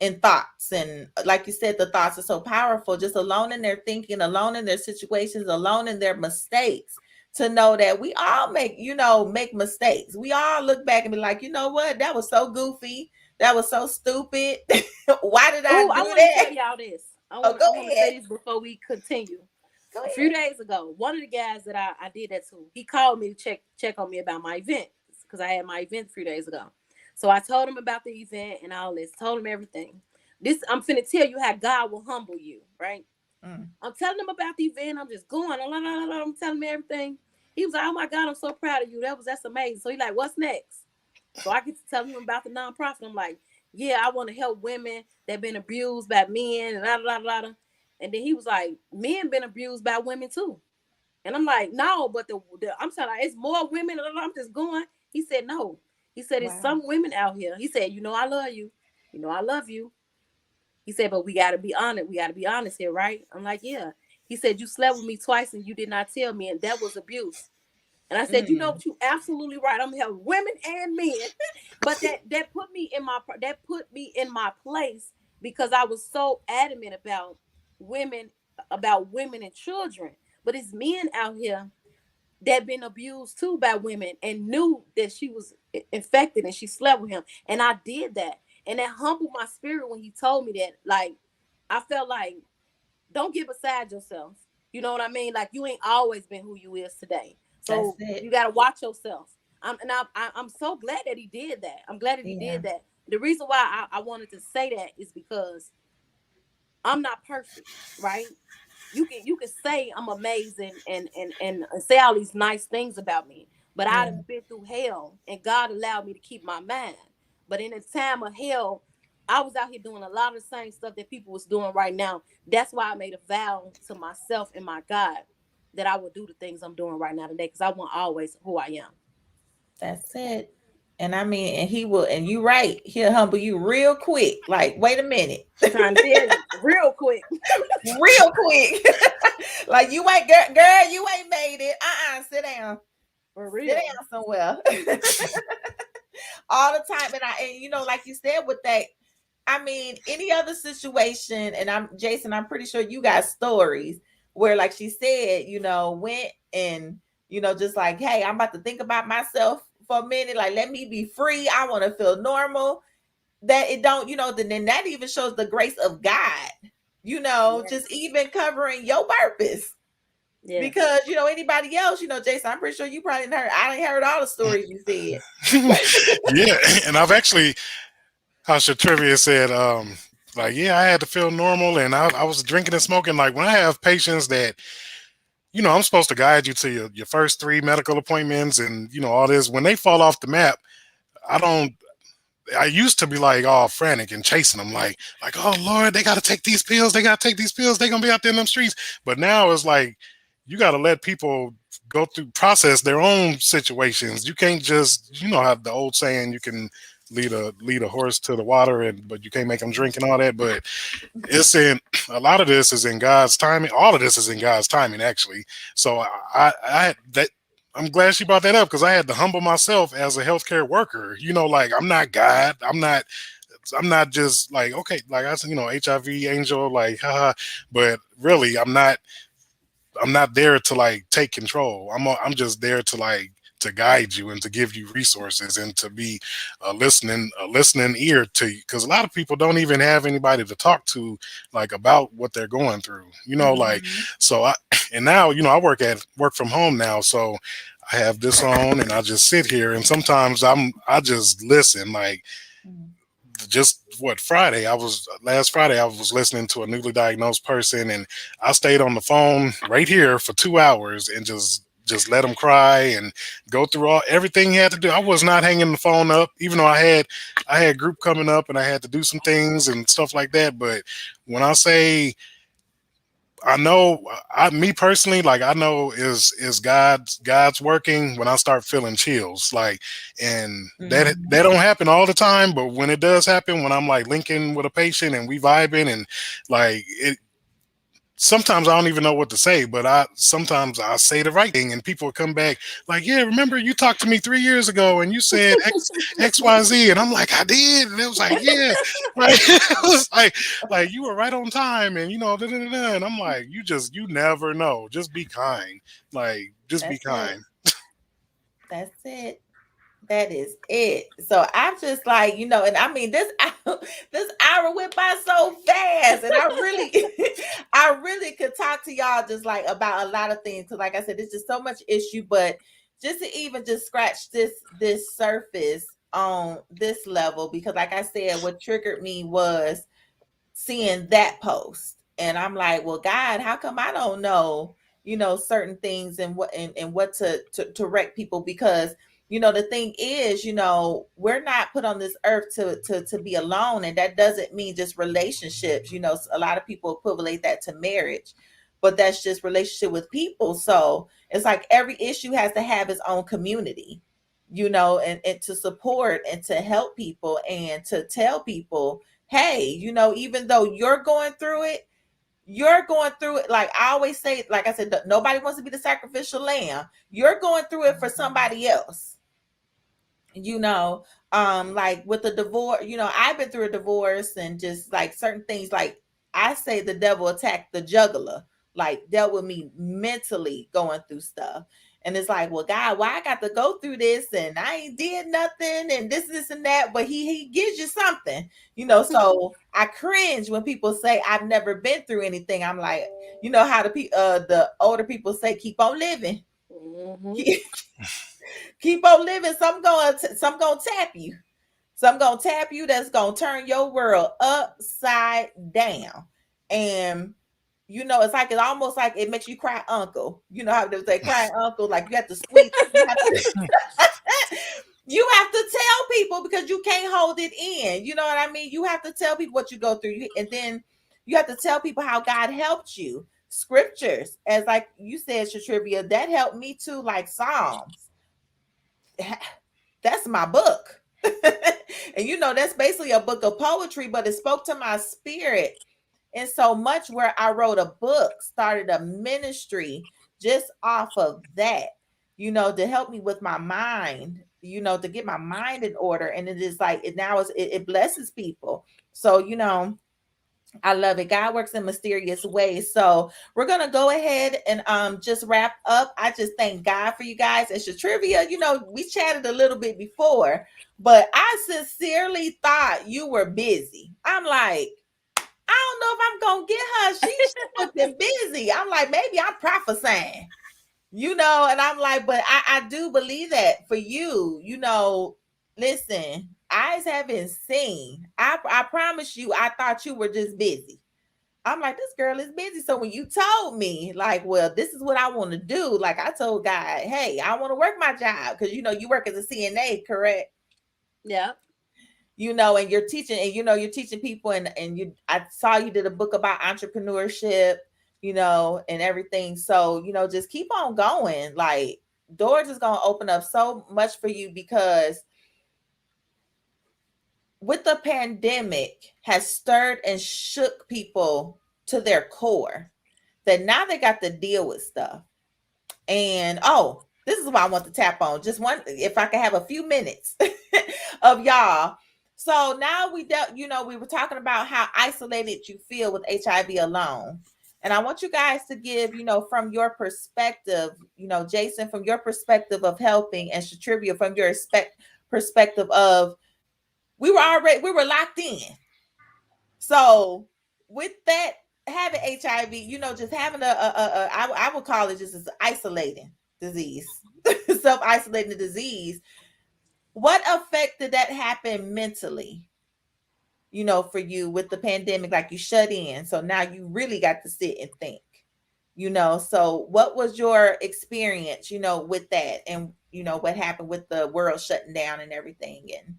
in thoughts, and like you said, the thoughts are so powerful, just alone in their thinking, alone in their situations, alone in their mistakes, to know that we all make mistakes. We all look back and be like, you know what, that was so goofy, that was so stupid. Why did I Oh, I do want to that? tell y'all this. Oh, go I want to ahead. say this before we continue. Go A few ahead. days ago, one of the guys that I did that to, he called me to check on me about my event. because I had my event 3 days ago. So I told him about the event and all this, told him everything. This I'm finna tell you how God will humble you, right? Mm. I'm telling him about the event. I'm just going. I'm telling him everything. He was like, "Oh my God, I'm so proud of you. That's amazing." So he like, "What's next?" So I get to tell him about the nonprofit. I'm like, "Yeah, I want to help women that been abused by men and And then he was like, "Men been abused by women too." And I'm like, "No, but the I'm saying like, it's more women." I'm just going. He said, "No." He said, "It's Wow. some women out here." He said, I love you. I love you. He said, "But we got to be honest. We got to be honest here, right?" I'm like, "Yeah." He said, "You slept with me twice and you did not tell me, and that was abuse." And I said, "You know Mm. what? You absolutely right. I'm gonna help women and men." But that put me in my place because I was so adamant women women and children. But it's men out here that been abused too by women and knew that she was infected and she slept with him. And I did that. And that humbled my spirit when he told me that. Like, I felt like, don't get beside yourself. You know what I mean? Like, you ain't always been who you is today. That's So you it. got to watch yourself. I'm so glad that he did that. I'm glad that he Yeah. did that. The reason why I wanted to say that is because I'm not perfect, right? You can say I'm amazing and say all these nice things about me, but I Yeah. done been through hell, and God allowed me to keep my mind. But in the time of hell, I was out here doing a lot of the same stuff that people was doing right now. That's why I made a vow to myself and my God that I would do the things I'm doing right now today, because I want always who I am. That's it. And I mean, and he will, and you right, he'll humble you real quick. Like, wait a minute, Trying to tell you real quick. real quick. Like you ain't girl, you ain't made it. Sit down. For Sit real. down somewhere. All the time. And like you said with that, I mean, any other situation, and I'm Jason, I'm pretty sure you got stories where, like she said, went and just like, hey, I'm about to think about myself for a minute. Like, let me be free. I want to feel normal. That it don't, then that even shows the grace of God, Yes. just even covering your purpose. Yes. Because anybody else, Jason, I'm pretty sure you probably didn't heard. I didn't heard all the stories you said. Yeah, and I've actually, how Shatrivia said, like, yeah, I had to feel normal, and I was drinking and smoking. Like when I have patients that, I'm supposed to guide you to your first three medical appointments, and all this. When they fall off the map, I don't. I used to be like all frantic and chasing them, like, oh Lord, they got to take these pills. They got to take these pills. They gonna be out there in them streets. But now it's like you got to let people go through process their own situations. You can't just, have the old saying, you can lead a horse to the water, but you can't make them drink and all that. But it's in a lot of this is in God's timing. All of this is in God's timing, actually. So I had that. I'm glad she brought that up because I had to humble myself as a healthcare worker. Like I'm not God. I'm not just like, okay, like I said, HIV angel, like haha. But really, I'm not there to like take control. I'm just there to like to guide you and to give you resources and to be a listening ear to you, because a lot of people don't even have anybody to talk to like about what they're going through. Like Mhm. so I and now I work from home now, so I have this on and I just sit here and sometimes I just listen, like Mhm. just what Friday I was last Friday I was listening to a newly diagnosed person, and I stayed on the phone right here for 2 hours and just let him cry and go through everything he had to do. I was not hanging the phone up, even though I had group coming up and I had to do some things and stuff like that. But when I say I know, me personally, like I know is God's working when I start feeling chills, like, and that Mhm. don't happen all the time, but when it does happen, when I'm like linking with a patient and we vibing and like it, sometimes I don't even know what to say, but I sometimes I say the right thing, and people come back like, "Yeah, remember you talked to me 3 years ago, and you said XYZ," and I'm like, "I did," and it was like, "Yeah," right? It was like you were right on time, and da, da, da, da. And I'm like, you never know. Just be kind, like just be That's it. kind. That's it. That is it. So I'm just like, and I mean this hour went by so fast, and I really, I really could talk to y'all just like about a lot of things because, like I said, there's just so much issue. But just to even just scratch this surface on this level, because like I said, what triggered me was seeing that post, and I'm like, well, God, how come I don't know, certain things, and what to direct people? Because the thing is, we're not put on this earth to be alone, and that doesn't mean just relationships. A lot of people equivalent that to marriage, but that's just relationship with people. So it's like every issue has to have its own community, and to support and to help people and to tell people, hey, even though you're going through it. Like I always say, like I said, nobody wants to be the sacrificial lamb. You're going through it for somebody else. you know like with the divorce, I've been through a divorce, and just like certain things, like I say the devil attacked the juggler, like dealt with me mentally going through stuff. And it's like, well, God, why I got to go through this, and I ain't did nothing, and this and that, but he gives you something. So I cringe when people say I've never been through anything. I'm like, how the older people say, keep on living. Mm-hmm. Keep on living. Some gonna tap you. Some gonna tap you. That's gonna turn your world upside down. And it's like, it's almost like it makes you cry uncle. You know how they say crying uncle, like you have to squeeze. You have to tell people, because you can't hold it in. You know what I mean? You have to tell people what you go through, and then you have to tell people how God helped you. Scriptures, as like you said, Shatrivia, that helped me too, like Psalms. That's my book. And that's basically a book of poetry, but it spoke to my spirit. And so much, where I wrote a book, started a ministry just off of that, to help me with my mind, to get my mind in order. And it is like, it blesses people. So, I love it. God works in mysterious ways. So we're gonna go ahead and just wrap up. I just thank God for you guys. And trivia, we chatted a little bit before, but I sincerely thought you were busy. I'm like, I don't know if I'm gonna get her. She's looking busy. I'm like, maybe I'm prophesying, and I'm like, but I do believe that for you, listen, eyes haven't seen. I promise you, I thought you were just busy. I'm like, this girl is busy. So when you told me, like, well, this is what I want to do, like I told God, hey, I want to work my job, because you work as a CNA, correct? Yeah. And you're teaching, and you're teaching people, and I saw you did a book about entrepreneurship, and everything. So, just keep on going. Like, doors is gonna open up so much for you, because with the pandemic has stirred and shook people to their core, that now they got to deal with stuff. And this is what I want to tap on. Just one, if I can have a few minutes of y'all. So now we were talking about how isolated you feel with HIV alone. And I want you guys to give, from your perspective, Jason, from your perspective of helping, and Shatrivia from your perspective of, we were locked in. So with that, having HIV, just having I would call it just as isolating disease, self isolating disease. What effect did that happen mentally? For you with the pandemic, like you shut in, so now you really got to sit and think. So what was your experience? With that, and what happened with the world shutting down and everything, and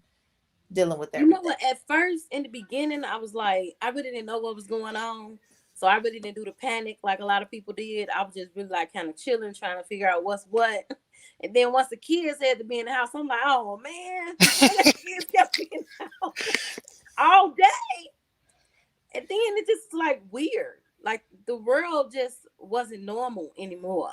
dealing with You know everything. what? At first, in the beginning, I was like, I really didn't know what was going on. So I really didn't do the panic like a lot of people did. I was just really like kind of chilling, trying to figure out what's what. And then once the kids had to be in the house, I'm like, oh man, why the kids kept being in the house all day? And then it just like weird. Like the world just wasn't normal anymore.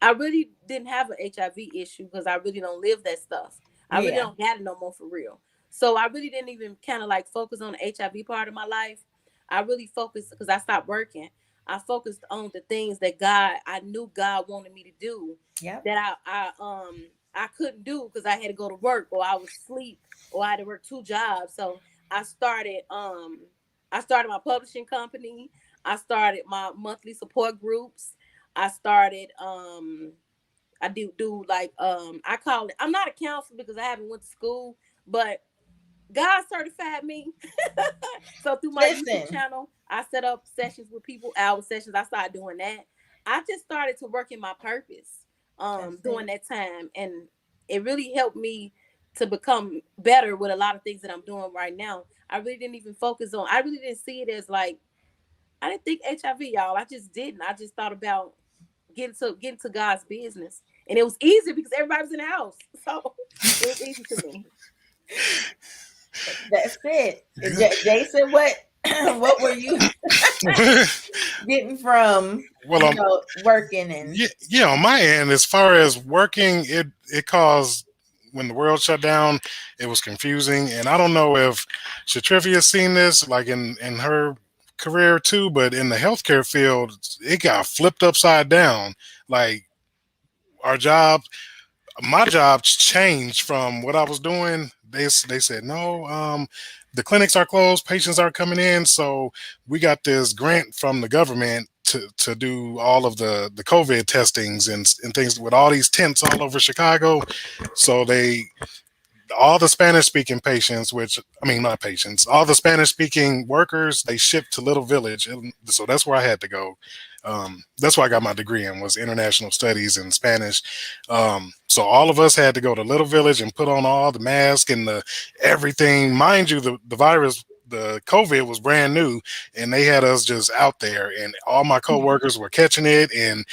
I really didn't have an HIV issue because I really don't live that stuff. I really Yeah. don't got it no more for real. So I really didn't even kind of like focus on the HIV part of my life. I really focused because I stopped working. I focused on the things that I knew God wanted me to do, Yep. that I couldn't do because I had to go to work, or I was asleep, or I had to work two jobs. So I started um I started my publishing company. I started my monthly support groups. I started I do like I call it. I'm not a counselor because I haven't went to school, but God certified me. So through my YouTube Listen, channel, I set up sessions with people, hour sessions. I started doing that. I just started to work in my purpose that's during it. that time. And it really helped me to become better with a lot of things that I'm doing right now. I really didn't even focus on, I really didn't see it as like, I didn't think HIV, y'all. I just didn't. I just thought about getting to God's business. And it was easy because everybody was in the house. So it was easy to me. That's it. Jason, what what were you getting from, Well, working and yeah, yeah, on my end, as far as working, it caused when the world shut down, it was confusing, and I don't know if Shatrivia's seen this, like in her career too, but in the healthcare field, it got flipped upside down. Like our job, my job changed from what I was doing. They said no, the clinics are closed, patients are coming in, so we got this grant from the government to do all of the COVID testings and things with all these tents all over Chicago. So they all the Spanish speaking patients, which I mean not patients, all the Spanish speaking workers, they shipped to Little Village, and so that's where I had to go. That's why I got my degree in was international studies and Spanish. So all of us had to go to Little Village and put on all the masks and the everything. Mind you, the virus, the COVID was brand new, and they had us just out there, and all my coworkers were catching it and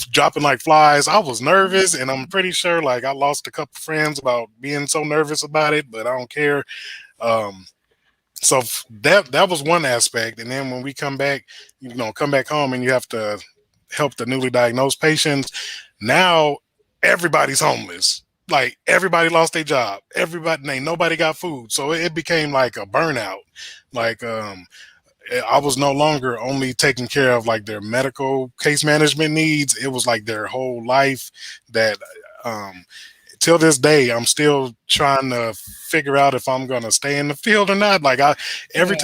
dropping like flies. I was nervous, and I'm pretty sure like I lost a couple friends about being so nervous about it, but I don't care. Um, so that was one aspect, and then when we come back, come back home, and you have to help the newly diagnosed patients. Now everybody's homeless. Like everybody lost their job. Everybody, ain't nobody got food. So it became like a burnout. Like I was no longer only taking care of like their medical case management needs. It was like their whole life that um, till this day I'm still trying to figure out if I'm gonna stay in the field or not. Like yeah, every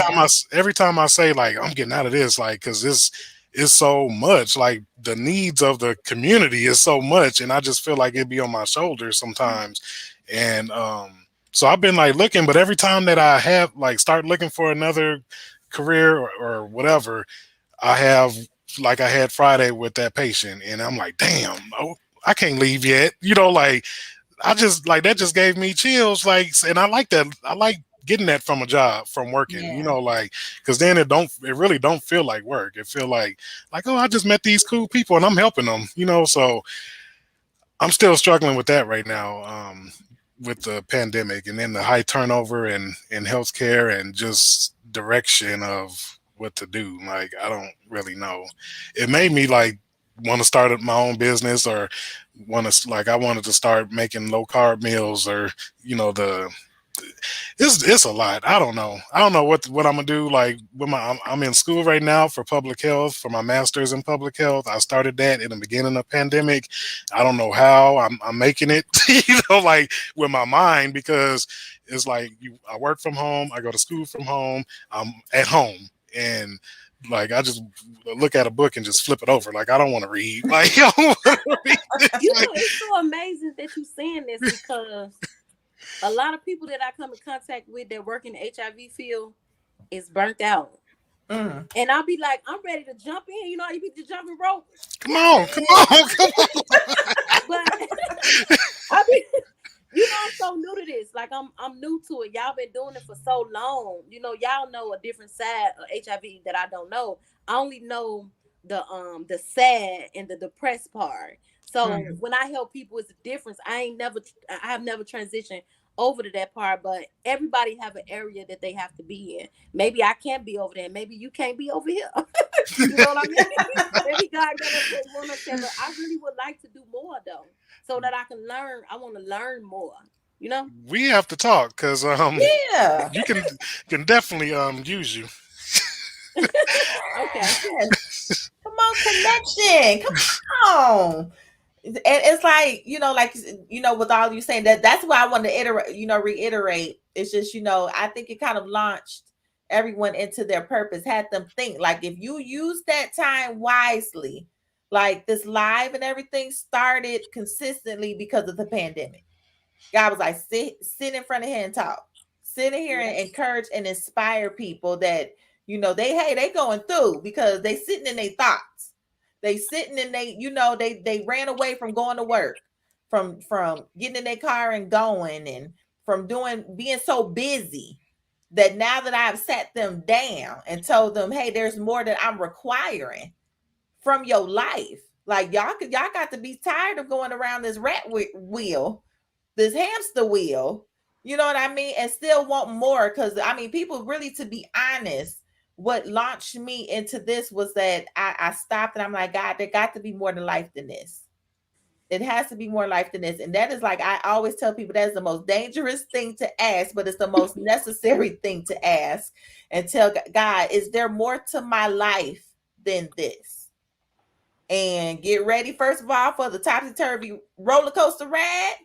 time I say like I'm getting out of this, like because this is so much. Like the needs of the community is so much, and I just feel like it'd be on my shoulders sometimes. And so I've been like looking, but every time that I have like start looking for another career or whatever, I have like I had Friday with that patient, and I'm like, damn, oh, I can't leave yet. Like I just like that just gave me chills. Like, and I like that. I like getting that from a job, from working. yeah, Like because then it really don't feel like work. It feel like oh, I just met these cool people and I'm helping them. So I'm still struggling with that right now. With the pandemic and then the high turnover in healthcare and just direction of what to do. Like I don't really know. It made me like want to start my own business or want to like I wanted to start making low carb meals or the it's a lot. I don't know. I don't know what I'm gonna do. Like with I'm in school right now for public health for my master's in public health. I started that in the beginning of pandemic. I don't know how I'm making it. Like with my mind because it's like I work from home. I go to school from home. I'm at home and like I just look at a book and just flip it over. Like I don't want to read. Like I don't want to read. It's like, It's so amazing that you're saying this because a lot of people that I come in contact with that work in the HIV field is burnt out. mm, And I'll be like, I'm ready to jump in. You be the jumping rope. come on, come on, come But I be, I'm so new to this. Like I'm new to it. Y'all been doing it for so long. Y'all know a different side of HIV that I don't know. I only know the sad and the depressed part. So mm, when I help people, it's a difference. I have never transitioned over to that part, but everybody have an area that they have to be in. Maybe I can't be over there. Maybe you can't be over here. You know what I mean? Maybe God got us where He want us there. But I really would like to do more though, so that I can learn. I want to learn more. You know? we have to talk because yeah, you can definitely use you. Okay. yes. Come on, connection. Come on. And it's like, with all you saying that's why I want to reiterate. It's just, I think it kind of launched everyone into their purpose, had them think like if you use that time wisely, Like this live and everything started consistently because of the pandemic. God was like, sit in front of here and talk. Sit in here and Yes. encourage and inspire people that, they going through because they sitting in their thoughts. They sitting in they ran away from going to work, from getting in their car and going, and from being so busy that now that I've sat them down and told them, hey, there's more that I'm requiring from your life. Like y'all got to be tired of going around this wheel, this hamster wheel, you know what I mean, and still want more. Because I mean, people really, to be honest, what launched me into this was that I stopped and I'm like, God, there got to be more to life than this. It has to be more life than this. And that is, like I always tell people, that is the most dangerous thing to ask, but it's the most necessary thing to ask. And tell God, is there more to my life than this? And get ready, first of all, for the topsy turvy roller coaster ride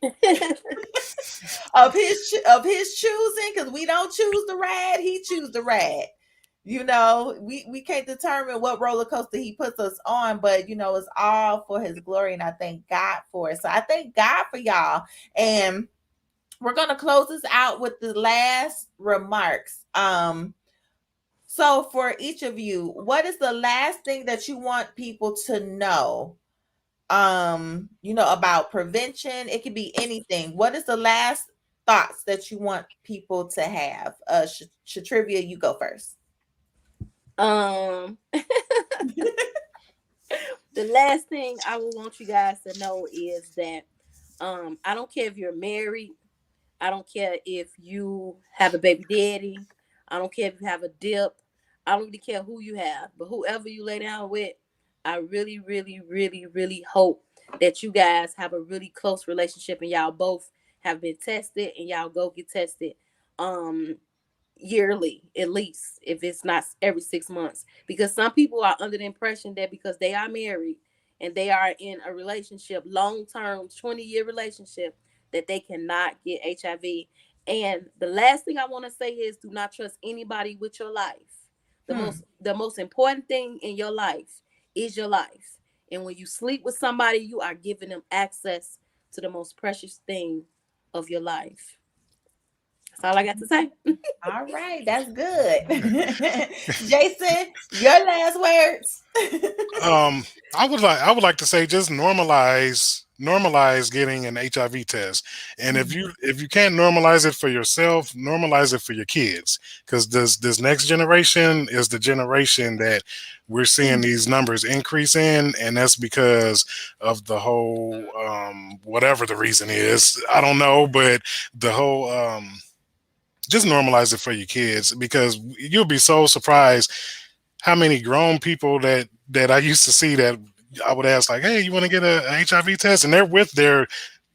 of his choosing, because we don't choose the ride, he choose the ride. We can't determine what roller coaster he puts us on, but it's all for his glory, and I thank God for it. So I thank God for y'all. And we're gonna close this out with the last remarks. So for each of you, what is the last thing that you want people to know, about prevention? It could be anything. What is the last thoughts that you want people to have? Shatrivia, you go first. um the last thing I would want you guys to know is that I don't care if you're married, I don't care if you have a baby daddy, I don't care if you have a dip, I don't really care who you have, but whoever you lay down with, I really, really, really, really hope that you guys have a really close relationship and y'all both have been tested and y'all go get tested. Um Yearly, at least, if it's not every 6 months, because some people are under the impression that because they are married and they are in a relationship, long-term 20-year relationship, that they cannot get HIV. And the last thing I want to say is, do not trust anybody with your life. the Hmm. most the most important thing in your life is your life, and when you sleep with somebody, you are giving them access to the most precious thing of your life. That's all I got to say. All right, that's good. Jason, your last words. Um, I would like to say just normalize getting an HIV test. And if Mhm. you can't normalize it for yourself, normalize it for your kids. Because this next generation is the generation that we're seeing these numbers increase in, and that's because of the whole whatever the reason is. I don't know, but the whole just normalize it for your kids, because you'll be so surprised how many grown people that I used to see that I would ask, like, "Hey, you want to get a HIV test?" And they're with their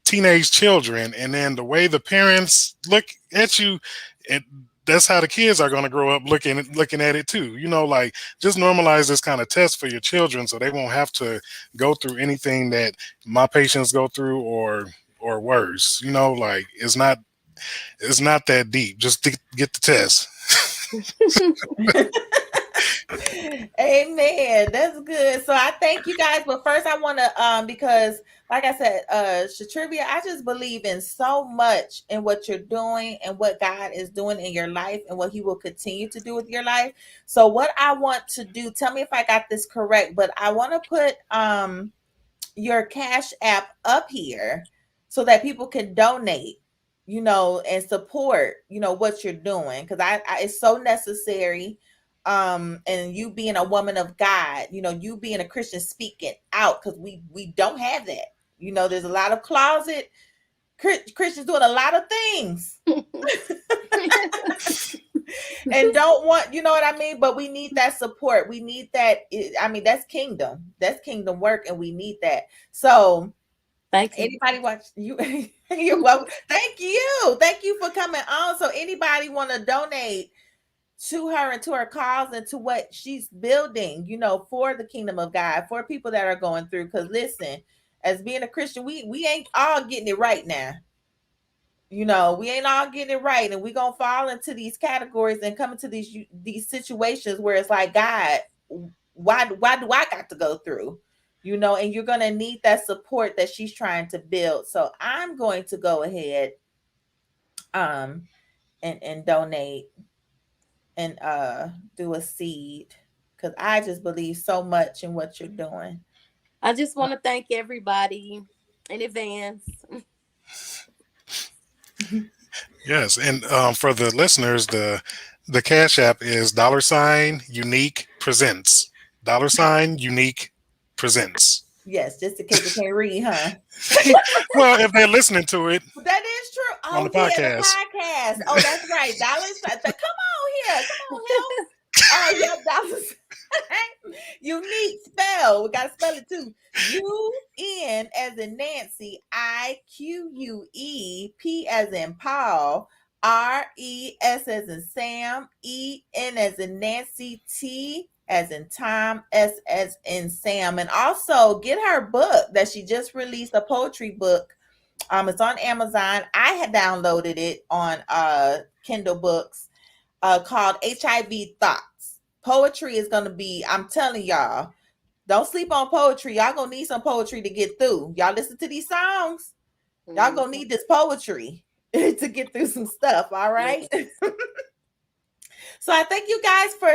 teenage children, and then the way the parents look at you, and that's how the kids are going to grow up looking at it too. Like, just normalize this kind of test for your children so they won't have to go through anything that my patients go through, or worse. Like, it's not that deep. Just to get the test. Amen. That's good. So I thank you guys. But first I want to because like I said, Shatrivia, I just believe in so much in what you're doing and what God is doing in your life and what he will continue to do with your life. So what I want to do, tell me if I got this correct, but I want to put your Cash App up here so that people can donate, and support, what you're doing, because I it's so necessary. And you being a woman of God, you being a Christian, speaking out, because we don't have that. There's a lot of closet Christians doing a lot of things and don't want, you know what I mean? But we need that support. We need that. I mean, that's kingdom. That's kingdom work, and we need that. So Thank you. anybody watch you? You're welcome. Thank you for coming on. So anybody want to donate to her and to her cause and to what she's building, for the kingdom of God, for people that are going through? Because listen, as being a Christian, we ain't all getting it right now. We ain't all getting it right, and we gonna fall into these categories and come into these situations where it's like, God, why do I got to go through? and you're going to need that support that she's trying to build. So I'm going to go ahead um and donate and do a seed, because I just believe so much in what you're doing. I just want to thank everybody in advance. Yes, and for the listeners, the Cash App is $unique presents. $unique presents. Yes, just in case you can't read, huh? Well, if they're listening to it That is true. on the Oh yeah, the podcast. podcast. Oh, that's right. Come on here. Come on, help. Oh yeah, dollars. Unique spell. We gotta spell it too. UN as in Nancy, IQUE, P as in Paul, RES as in Sam, EN as in Nancy, T as in Tom, S as in Sam. And also get her book that she just released, a poetry book. It's on Amazon. I had downloaded it on Kindle Books, called HIV Thoughts. Poetry is gonna be, I'm telling y'all, don't sleep on poetry. Y'all gonna need some poetry to get through. Y'all listen to these songs. Y'all gonna need this poetry to get through some stuff. All right. Yes. So I thank you guys for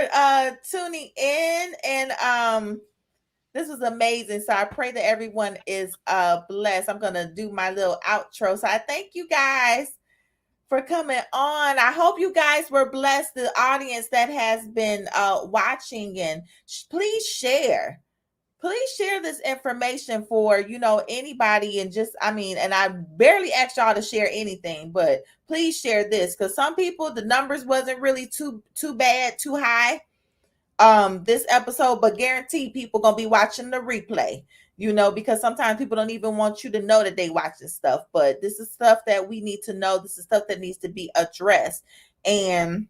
tuning in, and this was amazing. So I pray that everyone is blessed. I'm gonna do my little outro. So I thank you guys for coming on. I hope you guys were blessed, the audience that has been watching, and please share. Please share this information for, anybody, and and I barely asked y'all to share anything, but please share this, because some people, the numbers wasn't really too bad, too high this episode, but guaranteed people gonna be watching the replay, because sometimes people don't even want you to know that they watching stuff, but this is stuff that we need to know. This is stuff that needs to be addressed. And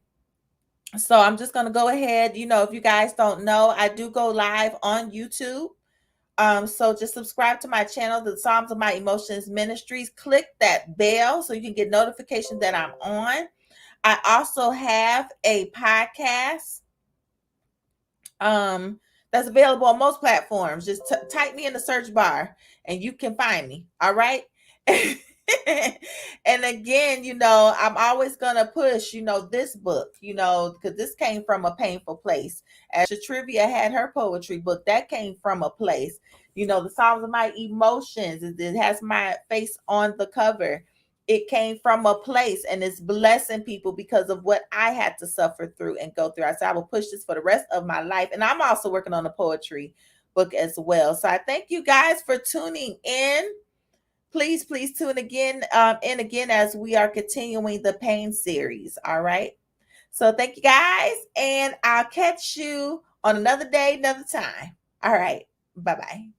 so I'm just gonna go ahead. If you guys don't know, I do go live on YouTube. So just subscribe to my channel, the Psalms of My Emotions Ministries. Click that bell so you can get notifications that I'm on. I also have a podcast that's available on most platforms. Just type me in the search bar and you can find me. All right. And again, I'm always gonna push, this book, because this came from a painful place. As Trivia had her poetry book, that came from a place. The Psalms of My Emotions, it has my face on the cover. It came from a place, and it's blessing people because of what I had to suffer through and go through. I said I will push this for the rest of my life. And I'm also working on a poetry book as well. So I thank you guys for tuning in. Please tune again in again as we are continuing the pain series. All right. So thank you guys, and I'll catch you on another day, another time. All right. Bye-bye.